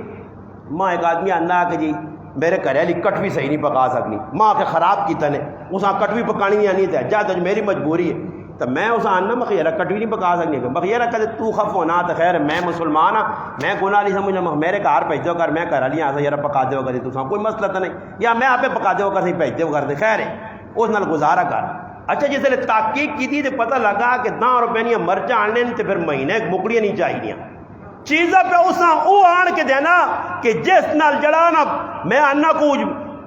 ماں ایک آدمی آنا کہ جی میرے گھر والی کٹ بھی صحیح نہیں پکا سکنی ماں کے خراب کی تنے اساں کٹ بھی پکانی نہیں آنی تھا جا تو میری مجبوری ہے تو میں اسے آنا مخیرہ کٹ بھی نہیں پکا سکنی مخیرہ کہتے تو خف ہونا تو خیر میں مسلمان ہاں میں گناہ نہیں سمجھنا میرے گھر بھیج دو کر میں گھر والی آسا یار پکا دو کر تو کوئی مسئلہ تو نہیں یا میں آپ پکا دو کر بھیج دو کر دے خیر ہے اس نال گزارا کر اچھا جس نے تحقیق کی تھی تو پتہ لگا کہ 10 روپے نہیں مرچاں آنے تو پھر مہینے مکڑیاں نہیں چاہیے چیزیں پہ اساں او آن کے دینا کہ جس نال جڑا نا میں آنا کو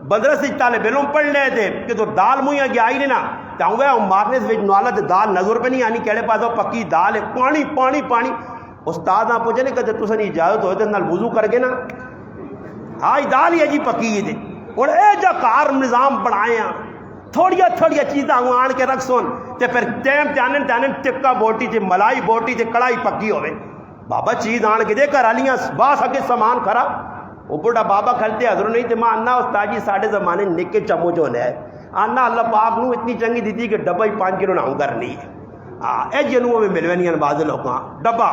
مدرسے طالب علم پڑھ لے تھے کہ تو دال مویاں گیا ہی نہیں نا چاہوں گا مارنے سے نالت دال نظر پہ نہیں آنی کہڑے پاس پکی دال ہے پانی پانی پانی استاد آپ پوچھے نہیں کہتے تو سن اجازت ہوئے تو نال وضو کر کے نا آج دال ہی ہے جی پکی ہے اور اے جا کار نظام بنائے ہیں تھوڑیا چیزیں آن کے رکھ سن تے پھر ٹائم تے ٹکا بوٹی تے ملائی بوٹی تے کڑائی پکی ہوئے بابا چیز آن کے دے کر آلیاں باس اگے سامان کھرا وہ بڑا بابا کھلتے حضر نہیں تے ماں انا استاد جی ساڑھے زمانے نکے چمچ ہو لے آنا اللہ پاک نو اتنی چنگی دیتی کہ ڈبا ہی 5 کلو نہ کر لی اے جنوبوں میں ملوے نہیں بعض لوگاں ڈبا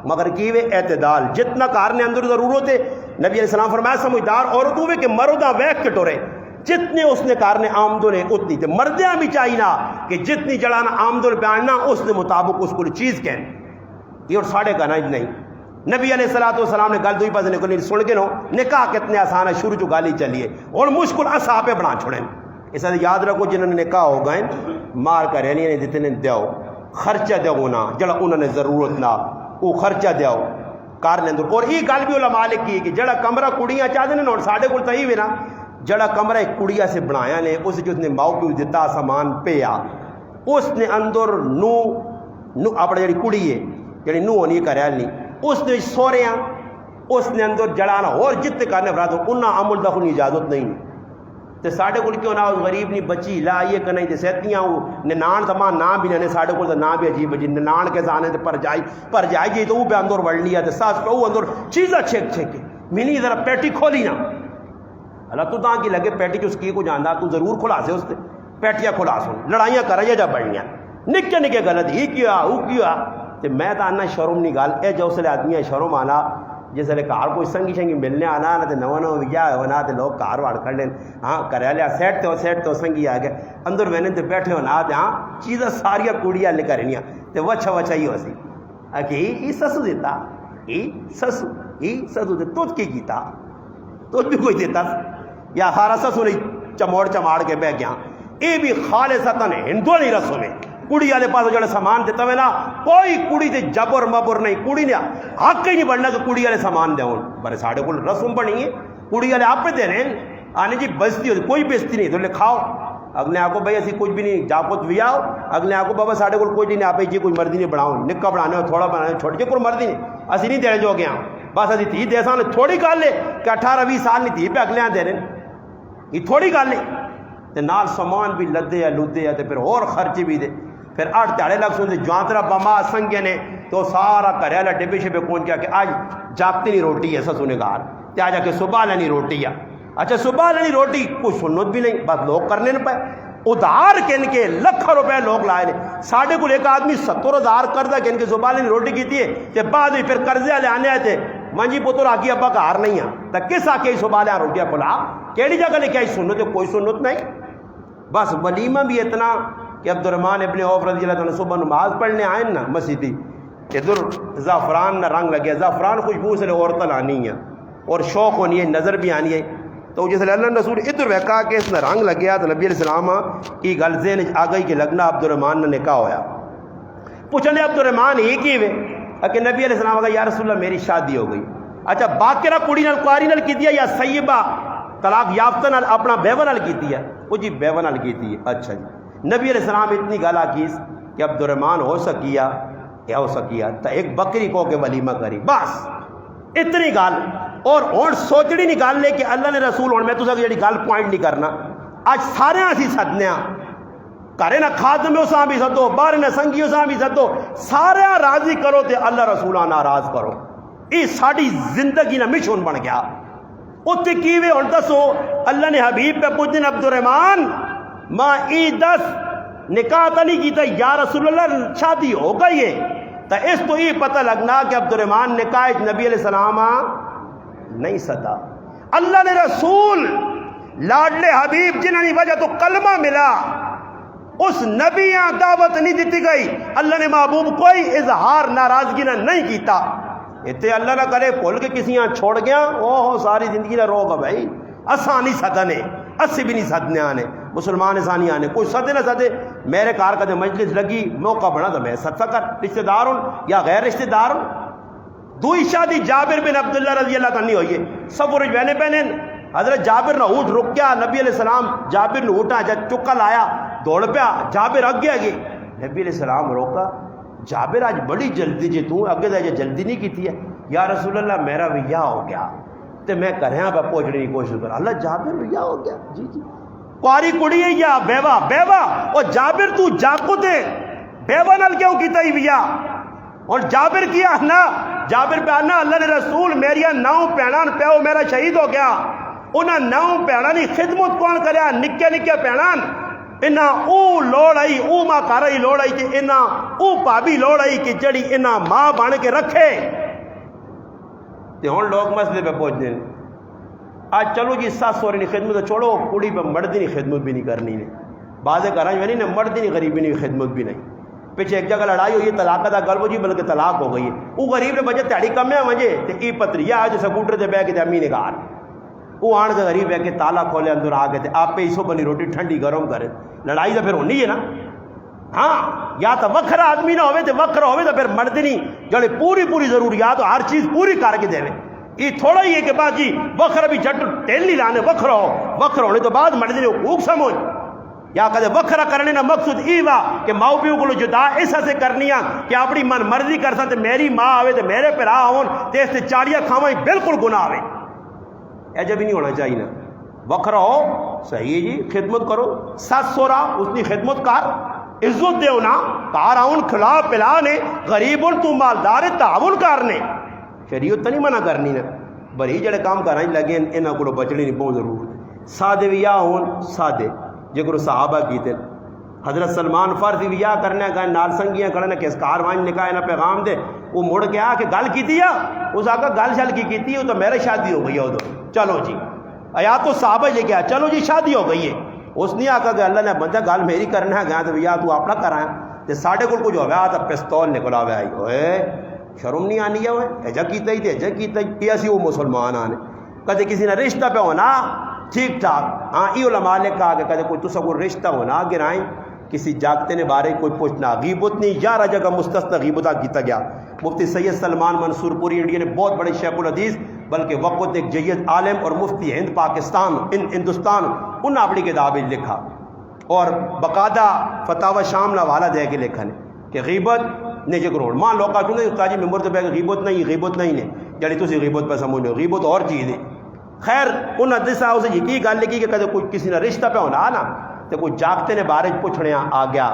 مگر کیوے اعتدال جتنا کارنے اندر ضرورت ہے نبی علیہ السلام فرمایا سمجھدار عورتوں میں کہ مردہ ویک کے ٹورے جتنے اس نے کارنے آمدن ہے اتنی تے مردیاں بھی چاہینا کہ جتنی جڑانا آمدن بیاننا اس نے مطابق اس کو چیز کہیں یہ اور ساڑھے کا نہیں نبی علیہ السلام نے گل دوئی پاس نے کہا سن کے نو نکاح کتنے آسان ہے شروع جو گالی چلیے اور مشکل اصحاب پہ بنا چھوڑیں اس سے یاد رکھو جنہوں نے نکاح ہو گئے مار کر رہنی نے دیتے نے دیو خرچہ دیو نا جڑا انہوں نے ضرورت نہ وہ خرچہ دیو کار نے اندر اور یہ گل بھی علماء لکھی ہے کہ جڑا کمرہ کڑیاں چاہتے ہیں نا ساڑھے کو صحیح نا جڑا کمرہ ایک کڑیا سے بنایا نے اس جو اس نے ماؤ پیو دیتا سامان پیا اس نے اندر نو اپنے جڑی کڑی ہے جڑی نو ہونی کریا نہیں اس نے سوریاں اس نے اندر جڑانا اور جتنے کرنے فرات انہاں عمل دخل اجازت نہیں تے ساڈے کول کیوں نہ غریب نہیں بچی لا یہ کنے تے سیتیاں ننان تمام نام بھی نے ساڈے کول نام بھی عجیب عجیب ننان کے زانے تے پر جائی جی تو وہ بے اندر وڑنی ہے تے ساس کو اندر چیزاں چھک چھک کے منی ذرا پیٹی کھولی نا اللہ تو تاں کی لگے پیٹی جو اس کی کو جاندا تو ضرور کھلا سے اس تے پیٹیاں کھلا سن لڑائیاں کرائیاں جا بڑھیاں نکے نکے غلط ہی کیا او کیا تے میں تا انا شرم نہیں گل اے جو سلے آدمی شرم آنا جس لے کار کوئی سنگی شنگی ملنے آنا نا تے نو نو ویا ہونا تے لوگ کار واڑ کر لین ہاں کرے لیا سیٹ تو سنگی آ گئے اندر وینے تے بیٹھے ہونا تے ہاں چیزاں ساریاں کڑیاں لے کرنیاں تے وچھا وچھا ہی ہوسی کہ ای سسو دیتا ای سسو دے تو کی کیتا تو بھی کوئی دیتا یا ہارا سسو نہیں چماڑ کے بہ گیا اے بھی خالصتاً ہندوانی رسم ہے کڑی والے پاس جڑے سامان دیتا ہوئے نا کوئی کڑی تے جبر مبر نہیں کڑی نے حق ہی نہیں بننا کہ کڑی والے سامان دے برے ساڑھے کو رسم بنی ہے کڑی والے آپ پہ دے رہے ہیں آنے جی بستی ہوتی کوئی بستی نہیں تو لکھاؤ اگلے آپ کو بھائی اسی کچھ بھی نہیں جا کچھ بھی آؤ اگلے آپ کو بابا ساڑھے کو کوئی نہیں آپ جی کوئی مرضی نہیں بناؤ نکا بنانے تھوڑا بنانے چھوٹے کوئی مرضی نہیں اسی نہیں دے جو گیا بس اسی تھی دے سان تھوڑی گل ہے کہ 18-20 سال نہیں تھی پہ اگلے دے رہے یہ تھوڑی گل ہے تے نال سامان بھی لدے یا لدے یا تے پھر اور خرچ بھی دے پھر 8 تاڑے لگ سن جوانترا بما سنگے نے تو سارا کرے والا ڈبے شبے پہنچ گیا کہ آج جاگتی نہیں روٹی ہے سسو نے گار تے آ جا کے صبح لینی روٹی ہے اچھا صبح لینی روٹی کوئی سنت بھی نہیں بس لوگ کرنے نہ پائے ادھار کن کے لکھ روپے لوگ لائے نے ساڑھے کو ایک آدمی 70,000 قرضہ کن کے صبح لینی روٹی کی تھی تے بعد میں پھر قرضے والے آنے آئے تھے منجی پتر آگی ابا کا ہار نہیں ہے تو کس آ کے صبح لیا روٹیاں کھلا کیڑی جگہ لے کے آئی سنت ہے کوئی سنت نہیں بس ولیمہ بھی اتنا کہ عبد الرحمن ابن عوف رضی اللہ عنہ صبح نماز پڑھنے آئے نا مسجدی ادھر زعفران نہ رنگ لگے زعفران خوشبو سے عورتیں آنی ہے اور شوق ہونی ہے نظر بھی آنی ہے تو جس اللہ رسول ادھر ویکا کہ اس نے رنگ لگیا تو نبی علیہ السلام کی گل ذہن آ گئی کہ لگنا عبد الرحمن نے نکاح ہویا پوچھنے عبد الرحمن یہ کی وے کہ نبی علیہ السلام کا یا رسول اللہ میری شادی ہو گئی اچھا باقرہ کڑی نال کواری نال کی دیا یا سیبہ طلاق یافتہ نال اپنا بیوہ نال کی دیا وہ جی بیوہ نال کی دی اچھا جی نبی علیہ السلام اتنی گالا کیس کہ عبد الرحمن ہو سکیا یا ہو سکیا تو ایک بکری کو کے ولیمہ کری بس اتنی گال اور سوچڑی نہیں گال لے کہ اللہ نے رسول اور میں تو سکتا جڑی گال پوائنٹ نہیں کرنا آج سارے اسی سدنے کرے نہ خادم اساں بھی سدو باہر نہ سنگی اساں بھی سدو سارے راضی کرو تے اللہ رسولہ ناراض کرو یہ ساری زندگی نہ مشن بن گیا اتنے کیوے اور دسو اللہ نے حبیب پہ پوچھنے عبد الرحمن ماں ای دس نکاح تو نہیں کیتا یا رسول اللہ شادی ہو گئی ہے تو اس تو یہ پتہ لگنا کہ عبد الرحمن نکاح نبی علیہ السلام نہیں سدا اللہ نے رسول لاڈلے حبیب جنہوں نے وجہ تو کلمہ ملا اس نبیاں دعوت نہیں دیتی گئی اللہ نے محبوب کوئی اظہار ناراضگی نہ نہیں کیتا اتنے اللہ نہ کرے بھول کے کسی یہاں چھوڑ گیا اوہ ساری زندگی نہ روگا بھائی اساں نہیں سدنے اسی بھی نہیں سدنے آنے مسلمان اسانی آنے کوئی سدے نہ سدے میرے کار کا مجلس لگی موقع بنا تو میں سد سکر رشتہ دار ہوں یا غیر رشتہ دار ہوں دوئی شادی جابر بن عبداللہ رضی اللہ عنہ ہوئی ہے سب ورج بہنے پہنے حضرت جابر نہ اٹھ رک گیا نبی علیہ السلام جابر نے اٹھا جب چکا لایا دوڑ پیا جابر اگے آگے نبی علیہ السلام روکا جابر آج بڑی جلدی جی تو اگے دے جلدی نہیں کی ہے یا رسول اللہ میرا ویاہ ہو گیا تے میں کرہاں پہ پہنچنے کی کوشش کر اللہ جابر ویاہ ہو گیا جی جی کواری کڑی ہے یا بیوہ بیوہ اور جابر تو جاکو تے بیوہ نال کیوں کیتا ہی ویاہ اور جابر کیا نا جابر پہ آنا اللہ نے رسول میریا 9 پیڑان پیو میرا شہید ہو گیا انہاں 9 پیڑانی خدمت کون کریا نکے نکے پیڑان انہاں او لوڑ آئی او ماں کارائی لوڑ آئی کہ انہاں او پابی لوڑ آئی کہ جڑی انہاں ماں بان کے رکھے تے ہون لوگ مسئلے پہ پہنچنے آج چلو جی ساس سوری نہیں خدمت چھوڑو کڑی پہ مردی نہیں خدمت بھی نہیں کرنی نے بعضے کرائی نہیں مردی نہیں غریبی نہیں خدمت بھی نہیں پیچھے ایک جگہ لڑائی ہوئی ہے طلاق دا گل ہو جی بلکہ طلاق ہو گئی ہے وہ غریب نے بجے تیڑی کم ہے وجہ تے ای پتری آج سکوٹر دے بہ کے تے امی نے گار وہ آن کے غریب ہے کہ تالا کھولے اندر آ گئے تھے آپ پہ اسو بنی روٹی ٹھنڈی گرم کرے لڑائی تو پھر ہونی ہے نا ہاں یا تو وکھرا آدمی نہ ہوئے تو وکھرا ہوئے تو پھر مرد نہیں جڑے پوری ضروریات ہر چیز پوری کر کے دے یہ تھوڑا ہی ہے کہ بعد جی وکھرا بھی جٹ ٹیلی لانے وکھرا ہونے تو بعد مرد نے حقوق سمجھ یا کدے وکھرا کرنے نہ مقصود ای وا کہ ماؤ پیو کو جدا ایسا سے کرنی کہ اپنی من مرضی کر سکتے میری ماں آوے تو میرے پھرا ہون تے اس تے چاڑیاں کھاواں بالکل گناہ آوے ایجا بھی نہیں ہونا چاہیے نا وکھ رہو صحیح جی خدمت کرو سس سورا اس کی خدمت کر عزت دیو نا کار آؤن کھلا پلا نے غریب تو مالدار تعاون کرنے شریعت تو نہیں منع کرنی نا بری جڑے کام کرائیں لگے انہاں کو بچنے نہیں بہت ضرورت سادے ویا ہون سادے جے صحابہ کیتے حضرت سلمان فارسی ویا کرنے گئے نال سنگیاں کھڑے کس کاروان نکاح نہ پیغام دے وہ مڑ کے آ کے گل کی اس آگا گل شل کی وہ تو میرے شادی ہو گئی ہے ادھر چلو جی یا تو صحابہ لے کے آ چلو جی شادی ہو گئی ہے اس نے آکا کہ اللہ نے بندہ گل میری کرنا ہے گیا تو یا تو اپنا کرائیں تو ساڑھے کو کچھ ہو گیا تو پستول نکلا ہوا آئی ہوئے شرم نہیں آنی ہے ہوئے ایجا کیتا ہی تھے ایجا کیتا ہی یہ اسی وہ مسلمان آنے کدے کسی نے رشتہ پہ ہونا ٹھیک ٹھاک ہاں یہ علماء نے کہا کہ کدے کوئی تو سب رشتہ ہونا گرائیں کسی جاگتے نے بارے کوئی پوچھنا غیبت نہیں 11 جگہ مستثنا غیبتہ کیتا گیا مفتی سید سلمان منصور پوری انڈیا نے بہت بڑے شیخ الحدیث بلکہ وقت ایک جید عالم اور مفتی ہند پاکستان ہندوستان ان نے اپنی کتاب لکھا اور باقاعدہ فتاوی شام نا والا دے کے لکھا نے کہ غیبت نے جے کروڑ ماں لوگ کہتے ہیں استاد جی ممبر تو پہ غیبت نہیں نے جڑی تسی غیبت پہ سمجھ لو غیبت اور چیز ہے خیر ان حدیث صاحب سے یہ گل لکھی کہ کدے کوئی کسی نے رشتہ پہ ہونا نا تو کوئی جاگتے نے بارے پوچھنے آ گیا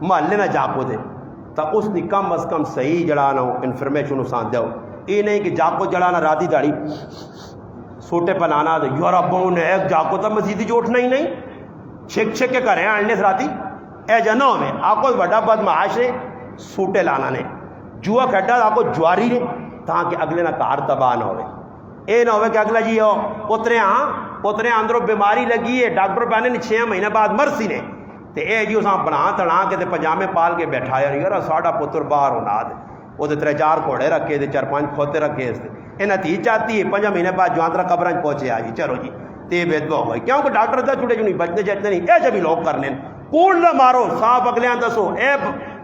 محلے نہ جاگو دے تو اس نے کم از کم صحیح جڑانا انفارمیشن اسان دو یہ نہیں کہ جاگو جڑانا راتی داڑی سوٹے پنانا دے یار ابوں نے ایک جاگو تو مزیدی جو اٹھنا ہی نہیں چھک چھک کے کریں آننے سے راتی اے جنوں میں آپ کو بڑا بدمعاش نے سوٹے لانا نے جوا کھڑا آپ کو جواری نے تاکہ اگلے نہ کار تباہ نہ ہوئے اے نہ ہوئے کہ اگلا جی ہو پترے اندروں بیماری لگی ہے ڈاکٹر پہنے 6 مہینے بعد مرسی نے تے اے جی اساں بنا تڑا کے تے پجامے پال کے بیٹھایا یار ساڈا پتر باہر ہونا دے وہ تے 3-4 گھوڑے رکھے تے 4-5 کھوتے رکھے اس انہاں تھی چاہتی ہے 5 مہینے بعد جوانترا قبراں پہنچے آ جی چلو جی تے بید ہو گئی کیونکہ ڈاکٹر دا چھوٹے جو نہیں بچنے جتنے نہیں اے جب لوگ کرنے کوڑ نہ مارو صاف اگلیاں دسو اے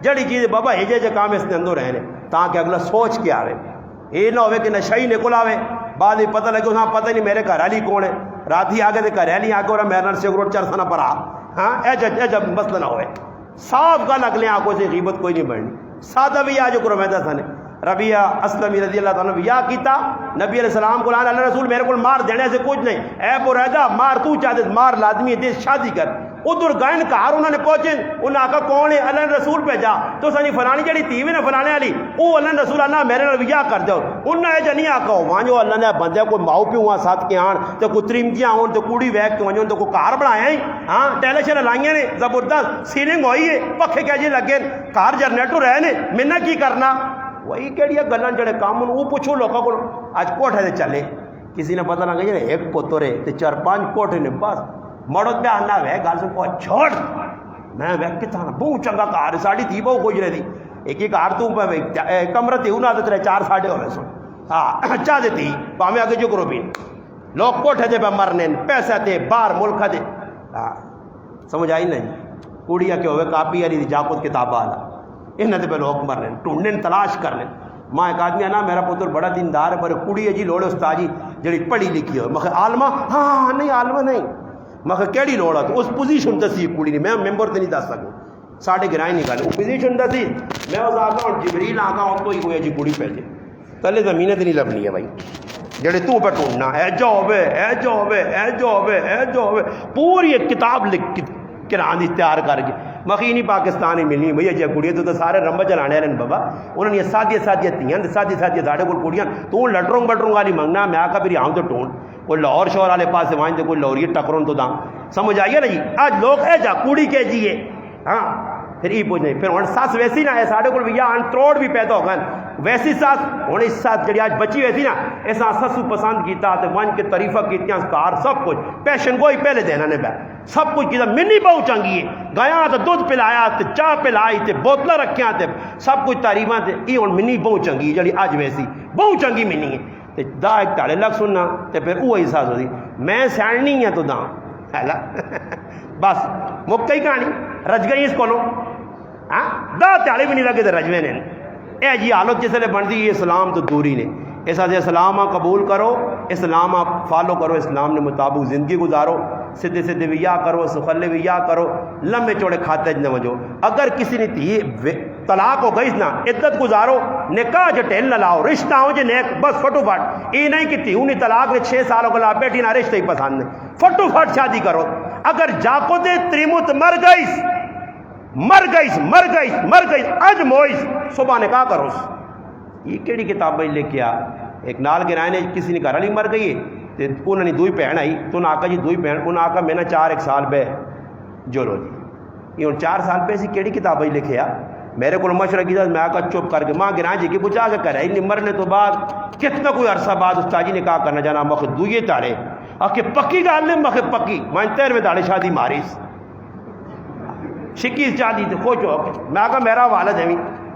جڑی چیز بابا ہجے جے کام اس دے اندر رہنے تاکہ اگلا سوچ کے آوے یہ نہ ہوئے کہ نشئی نکل آوے بعد ہی پتہ لگے اساں پتہ نہیں میرے گھر والی کون ہے رات ہی آگے تے گھر والی آ کے اور میرے نال سگریٹ چرسنا پڑا ہاں اے جب مسئلہ نہ ہوئے صاف گل اگلے آنکھوں سے غیبت کوئی نہیں بڑھنی سادہ بھی آج کرو میں دسانے ربیہ اسلمی رضی اللہ تعالیٰ یا کیتا نبی علیہ السلام کو اللہ رسول میرے کو مار دینے سے کچھ نہیں اے بریدہ مار تو چاہتے مار لازمی ہے دیس شادی کر ادھر گائن کار انہوں نے پہنچے انہوں آکا کون ہے اللہ رسول پہ جا تو سنی فلانی جڑی تیوی نے فلانے والی او اللہ رسول اللہ میرے رویہ کر دو انہوں نے جنی آکا ہو وہاں جو اللہ نے بندے کوئی ماؤ پیوں ہوا ساتھ کے آن تو کوئی تریمتیاں ہوں تو کوڑی ویک کے وہاں تو کوئی کار بڑھائیں ہیں ہاں ٹیلیشن لائیں نے زبردست سیلنگ ہوئی ہے پکھے کیا جی لگے کار جنریٹر رہنے منہ کی کرنا وہی کہڑی گلان جڑے کام وہ پوچھو لوگوں کو آج کوٹھے سے چلے کسی نے پتہ نہ کہ ایک پتر ہے تو 4-5 کوٹھے نے بس مڑت پہ آنا ہے گل سے کو چھوڑ میں ویک کتنا بہت چنگا کار ہے ساڑی تھی بہت کچھ رہی ایک ہی کار تو کمرہ تھی انہوں نے 4 ساڑھے ہوئے سن ہاں اچھا دیتی پاہمیں آگے جو کرو بھی لوگ کوٹھے دے پہ مرنے پیسے دے باہر ملک دے سمجھ آئی نہیں کوڑیا کے ہوئے کاپی علی دی جاپت کتاب آلا انہوں نے پہ لوگ مرنے ٹونڈنے تلاش کرنے ماں ایک آدمی نا میرا پتر بڑا دیندار ہے پر کوڑی ہے جی لوڑے استاجی جڑی پڑھی لکھی ہو مگر عالمہ ہاں نہیں عالمہ نہیں مگر کیڑی لوڑا تو اس پوزیشن دسی کوڑی نہیں میں ممبر تے نہیں دس سکوں ساڑھے گرائیں نکالے وہ پوزیشن دسی میں اس آگا ہوں جبریل آگا ہوں تو ہی کوئی جی کوڑی پہ جے تلے زمینیں تے نہیں لبنی ہے بھائی جڑے تو پہ ٹونڈنا اے جو ہوئے اے جو ہوئے اے جو ہوئے اے جو ہوئے پوری ایک کتاب لکھ کران تیار کر کے مخینی پاکستانی ملنی بھئی جی کڑیاں تو سارے رمبہ چلانے رہن بابا انہوں نے یہ سادیاں تیاں سادی ساڑھے کو کڑیاں تو لٹروں بٹروں والی منگنا میں آکا پھر آؤں تو ٹون کوئی لاہور شہر والے پاس سے وائن تو کوئی لوریے ٹکروں تو داں سمجھ آئیے نا جی آج لوگ اے جا کوڑی کے جیے ہاں پھر یہ پوچھنے پھر ہوں ساس ویسی نہ ہے ساڑھے کو یا تروڑ بھی پیدا ہو گئے ویسی ساس ہوں اس ساس جڑی آج بچی ویسی نا ایسا سسو پسند کیتا تو ون کے تعریفہ کیتیاں کار سب کچھ پیشن کوئی پہلے دینا نے بیٹھ سب کچھ کیتا منی بہت چنگی ہے گیا تو دودھ پلایا تو چاہ پلائی تے بوتلیں رکھیاں تے سب کچھ تعریفاں تے یہ ہوں منی بہت چنگی ہے جڑی آج ویسی بہت چنگی منی ہے تے دا ایک تاڑے لگ سننا تے پھر وہ احساس ہوتی میں سینڈنی ہے تو دا ہے بس مکہ ہی کہانی رج گئی اس کو ہاں دا تاڑے بھی نہیں لگے تے رجوے نے اے جی حالت جس لئے بن دی یہ اسلام تو دوری نے اس وجہ اسلام قبول کرو اسلام فالو کرو اسلام نے مطابق زندگی گزارو سدھے ویا کرو سخلے ویا کرو لمبے چوڑے کھاتے نہ وجو اگر کسی نے تھی طلاق ہو گئی نا عدت گزارو نکاح جو ٹھیل نہ لاؤ رشتہ ہو جو نیک بس فٹو فٹ یہ نہیں کہ تیونی طلاق نے 6 سالوں کو لا بیٹی نہ رشتہ ہی پسند نہیں فٹو فٹ شادی کرو اگر جاکو دے تریمت مر گئیس اج موئیس صبح نکاح کرو یہ کیڑی کتاب لے کے آ ایک نال کے رائے نے کسی نے گھر والی مر گئی ہے تو انہوں نے دوئی بہن آئی تو انہیں آکا جی دوئی بہن انہیں آکا میں نے 4 سال بے جو لو جی یہ 4 سال پہ اسی کیڑی کتاب لکھے آ میرے کو مشورہ کی میں آکا چپ کر کے ماں گرائیں جی کی پوچھا کہ کرے نہیں مرنے تو بعد کتنا کوئی عرصہ بعد استاد جی نکاح کرنا جانا مخ دوئے تاڑے آکے پکی گال نے مخ پکی میں 13ویں تاڑے شادی ماریس شکی شادی تو خوش ہو میں آکا میرا والد ہے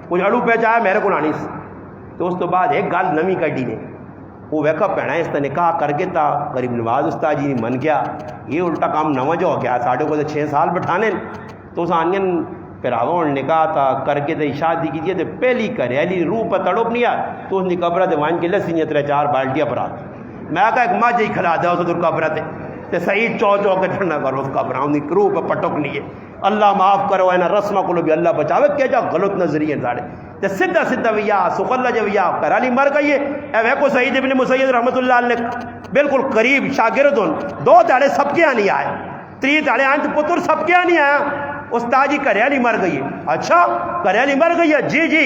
کچھ اڑو پہ جایا میرے کو آنیس تو اس تو بعد ایک گال نمی کڈی نے وہ ویکا پہنا ہے اس نے نکاح کر کے تا غریب نواز استاد جی من گیا یہ الٹا کام نو جو ہو گیا ساڑھے کو 6 سال بٹھانے تو اس آنین پھراوا نکاح تھا کر کے تے شادی کی تے پہلی کریلی روح پر تڑپ نہیں آ تو اس نے قبرہ تے وان کے لسی نے 3-4 بالٹیاں پرات میں کہا ایک ماں جی کھلا دے اس در قبرہ تے صحیح چو کے ٹھنڈا کرو اس قبرہ ان کی روح پر پٹک نہیں ہے اللہ معاف کرو اینا رسمہ کو بھی اللہ بچاوے کیا جا غلط نظریے ساڑے تے سدھا ویا سخلا جو ویا کرالی مر گئی ہے اے ویکو سعید ابن مسیب رحمت اللہ علیہ بالکل قریب شاگرد ہوں 2 دہاڑے سب کے نہیں آئے 3 دہاڑے آئے تو پتر سب کے نہیں آیا استاد جی کریالی مر گئی ہے اچھا کریالی مر گئی ہے جی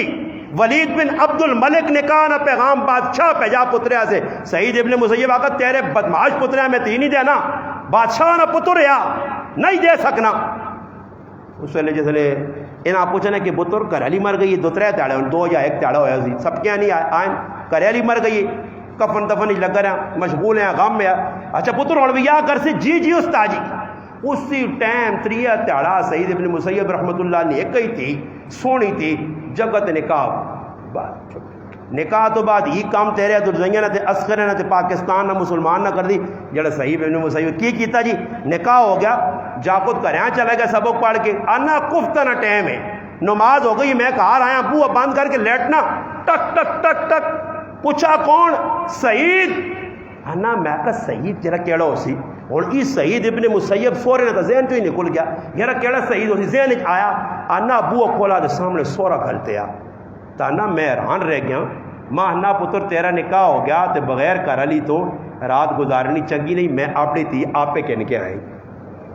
ولید بن عبد الملک نے کہا نا پیغام بادشاہ پہ جا پتریا سے سعید ابن مسیب آقا تیرے بدماش پتریا میں تھی نہیں دینا بادشاہ نہ پتریا نہیں دے سکنا اس ویلے جس نے انہاں پوچھنا کہ بطر کریالی مر گئی 2-3 تاڑے 2 یا 1 تاڑا ہویا سی سب کیا نہیں آئیں کریالی مر گئی کفن دفن ہی لگ رہا مشغول ہیں غم میں اچھا پتر اور بھی یا کر سے جی استاد جی اسی ٹائم 3 تاڑا سعید ابن مسیب رحمت اللہ نے ایک ہی تھی سونی تھی جگت نکاح تو بعد یہ کام تیرے درزیاں نہ تے اسکر نہ تے پاکستان نہ مسلمان نہ کر دی جڑا صحیح ابن مسیب کی کیتا جی نکاح ہو گیا جاکت کریاں چلے گئے سبق پڑھ کے انا کفتہ نہ ٹائم ہے نماز ہو گئی میں کہا آیا بو بند کر کے لیٹنا ٹک ٹک ٹک ٹک پوچھا کون سعید انا میں کہا سعید جرا کیڑا ہو سی اور یہ سعید ابن مسیب سورے نہ ذہن تو ہی نکل گیا یارا کیڑا سعید ہو سی ذہن آیا انا بو کھولا دے سامنے سورا کھلتے آ تانا میں حیران رہ گیا ماں انا پتر تیرا نکاح ہو گیا تے بغیر کر علی تو رات گزارنی چنگی نہیں میں اپنی تھی آپ پہ کہنے کے آئی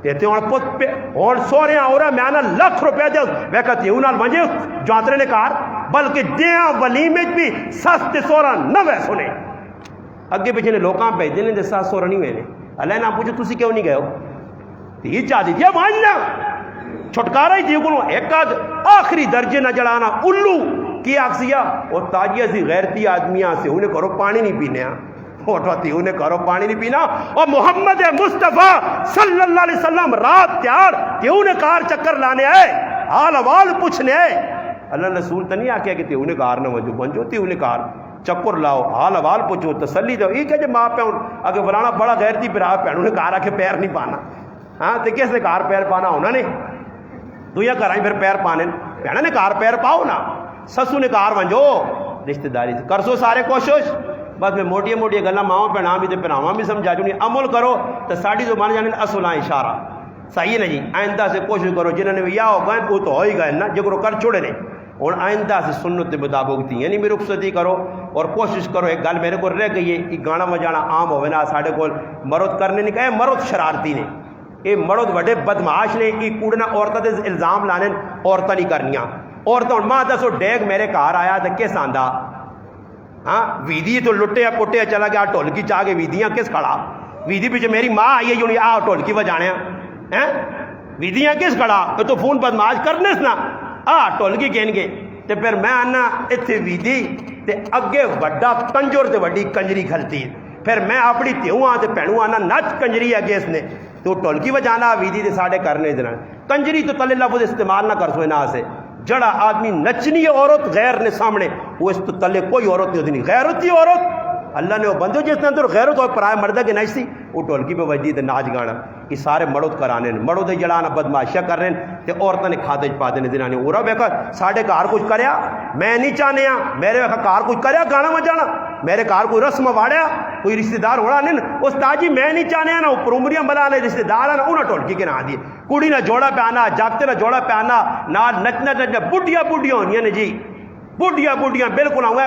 کہتے ہیں اور پت پہ اور سورے ہو رہا میں آنا لکھ روپے دے میں کہتی ہوں نال مجھے جانترے نے کار بلکہ دیاں ولیمے بھی سستے سورا نہ وے سنے اگے پیچھے نے لوکاں پہ دنے دے ساس سورا نہیں وینے اللہ نہ پوچھو تسی کیوں نہیں گئے ہو یہ چاہتی تھی ماننا چھٹکارا ہی تھی کنو ایک آخری درجے نہ جڑانا الو کی آکسیا اور تاجیہ سی غیرتی آدمیاں سے انہیں کرو پانی نہیں پینے اٹھواتی انہیں کرو پانی نہیں پینا اور محمد مصطفیٰ صلی اللہ علیہ وسلم رات تیار کہ انہیں کار چکر لانے آئے حال حوال پوچھنے آئے اللہ رسول تو نہیں آکیا کہ تی انہیں کار نہ وجو بنجو تی انہیں کار چکر لاؤ حال حوال پوچھو تسلی دو یہ کہ جب ماں پہ اگر فلانا بڑا غیرتی پھر آپ پہن انہیں کار آکے پیر نہیں پانا ہاں تو کس نے کار پیر پانا ہونا نے تو یہ کرائیں پھر پیر پانے پہنا نے کار پیر پاؤ نا سسو نے کار ونجو رشتہ داری سے کرسو سارے کوشش بس میں موٹی گلا ماؤں پہ نام بھی تے پھراواں بھی سمجھا جو نہیں عمل کرو تو ساڑی زبان جانے اصلاں اشارہ صحیح ہے جی آئندہ سے کوشش کرو جنہوں نے یا ہو گئے وہ تو ہو ہی گئے نا جگرو کر چھوڑے نہیں اور آئندہ سے سنت مطابق تھی یعنی بھی رخصتی کرو اور کوشش کرو ایک گل میرے کو رہ گئی ہے یہ گانا بجانا عام ہوئے نا ساڑھے کو مرد کرنے نہیں کہے مرد شرارتی نے یہ مرد وڈے بدمعاش نے یہ کوڑنا عورتوں سے الزام لانے عورتیں نہیں کرنیاں عورتوں ماں دسو ڈیگ میرے گھر آیا تو کس آندا ہاں ویدی تو لٹیا پٹیا چلا گیا ڈھولکی چاہ کے ویدیاں کس کھڑا ویدی پیچھے میری ماں آئی ہے آ ڈھولکی بجانے ویدیاں کس کھڑا تو فون بدماش کرنے سنا آ ڈھولکی کہن گے تے پھر میں آنا اتنے ویدی تے اگے وڈا کنجر تے وڈی کنجری کھلتی پھر میں اپنی تیوں آ تے پہنوں آنا نچ کنجری اگے اس نے تو ڈھولکی بجانا ویدی تے ساڑھے کرنے دینا کنجری تو تلے لفظ استعمال نہ کر سوئے نا سے جڑا آدمی نچنی عورت غیر نے سامنے وہ اس تو تلے کوئی عورت نہیں ہوتی نہیں غیر ہوتی عورت اللہ نے وہ بندو جس نے اندر غیرت اور پرائے مردہ کے نشتی وہ ٹولکی پہ وجدی تے ناچ گانا یہ سارے مڑود کرانے مڑو دے جڑانا بدماشیاں کر رہے ہیں تے عورتوں نے کھادے پاتے نے دنانے اورا بیکا ساڑھے کار کچھ کریا میں نہیں چاہنے میرے بیکا کار کچھ کریا گانا مجانا میرے کار کوئی رسم واڑیا کوئی رشتہ دار ہونا نہیں استاد جی میں نہیں چاہنے نا اوپر عمریاں بنا لے رشتہ دار نا انہیں ٹولکی کے نہ دیے کڑی نہ جوڑا پہ آنا جاگتے نہ جوڑا پہ آنا نہ نچنا نچنا بڈھیاں بڈھیاں ہونیاں نے جی بڈھیاں بالکل آؤں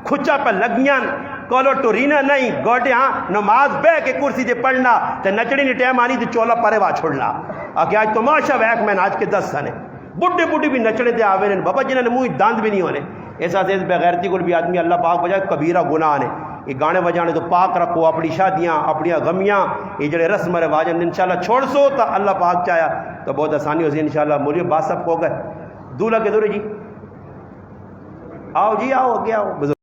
کھچا پہ لگیاں کولو ٹورینا نہیں گوٹے ہاں نماز بے کے کرسی دے پڑھنا تے نچڑی نہیں ٹائم آنی تے چولا پرے وا چھوڑنا آکے آج تماشا ویک میں آج کے 10 سنے بڈھے بھی نچڑے دے آوے نے بابا جنہاں نے منہ داند بھی نہیں ہونے ایسا سے بغیرتی کو بھی آدمی اللہ پاک بجائے کبیرہ گناہ نے یہ گانے بجانے تو پاک رکھو اپنی شادیاں اپنی غمیاں یہ جڑے رسم رواج انشاءاللہ چھوڑ سو تو اللہ پاک چاہیا تو بہت آسانی ہو سی انشاءاللہ مولیو بات سب کو گئے دولہ کے دورے جی آؤ جی آؤ اگے آؤ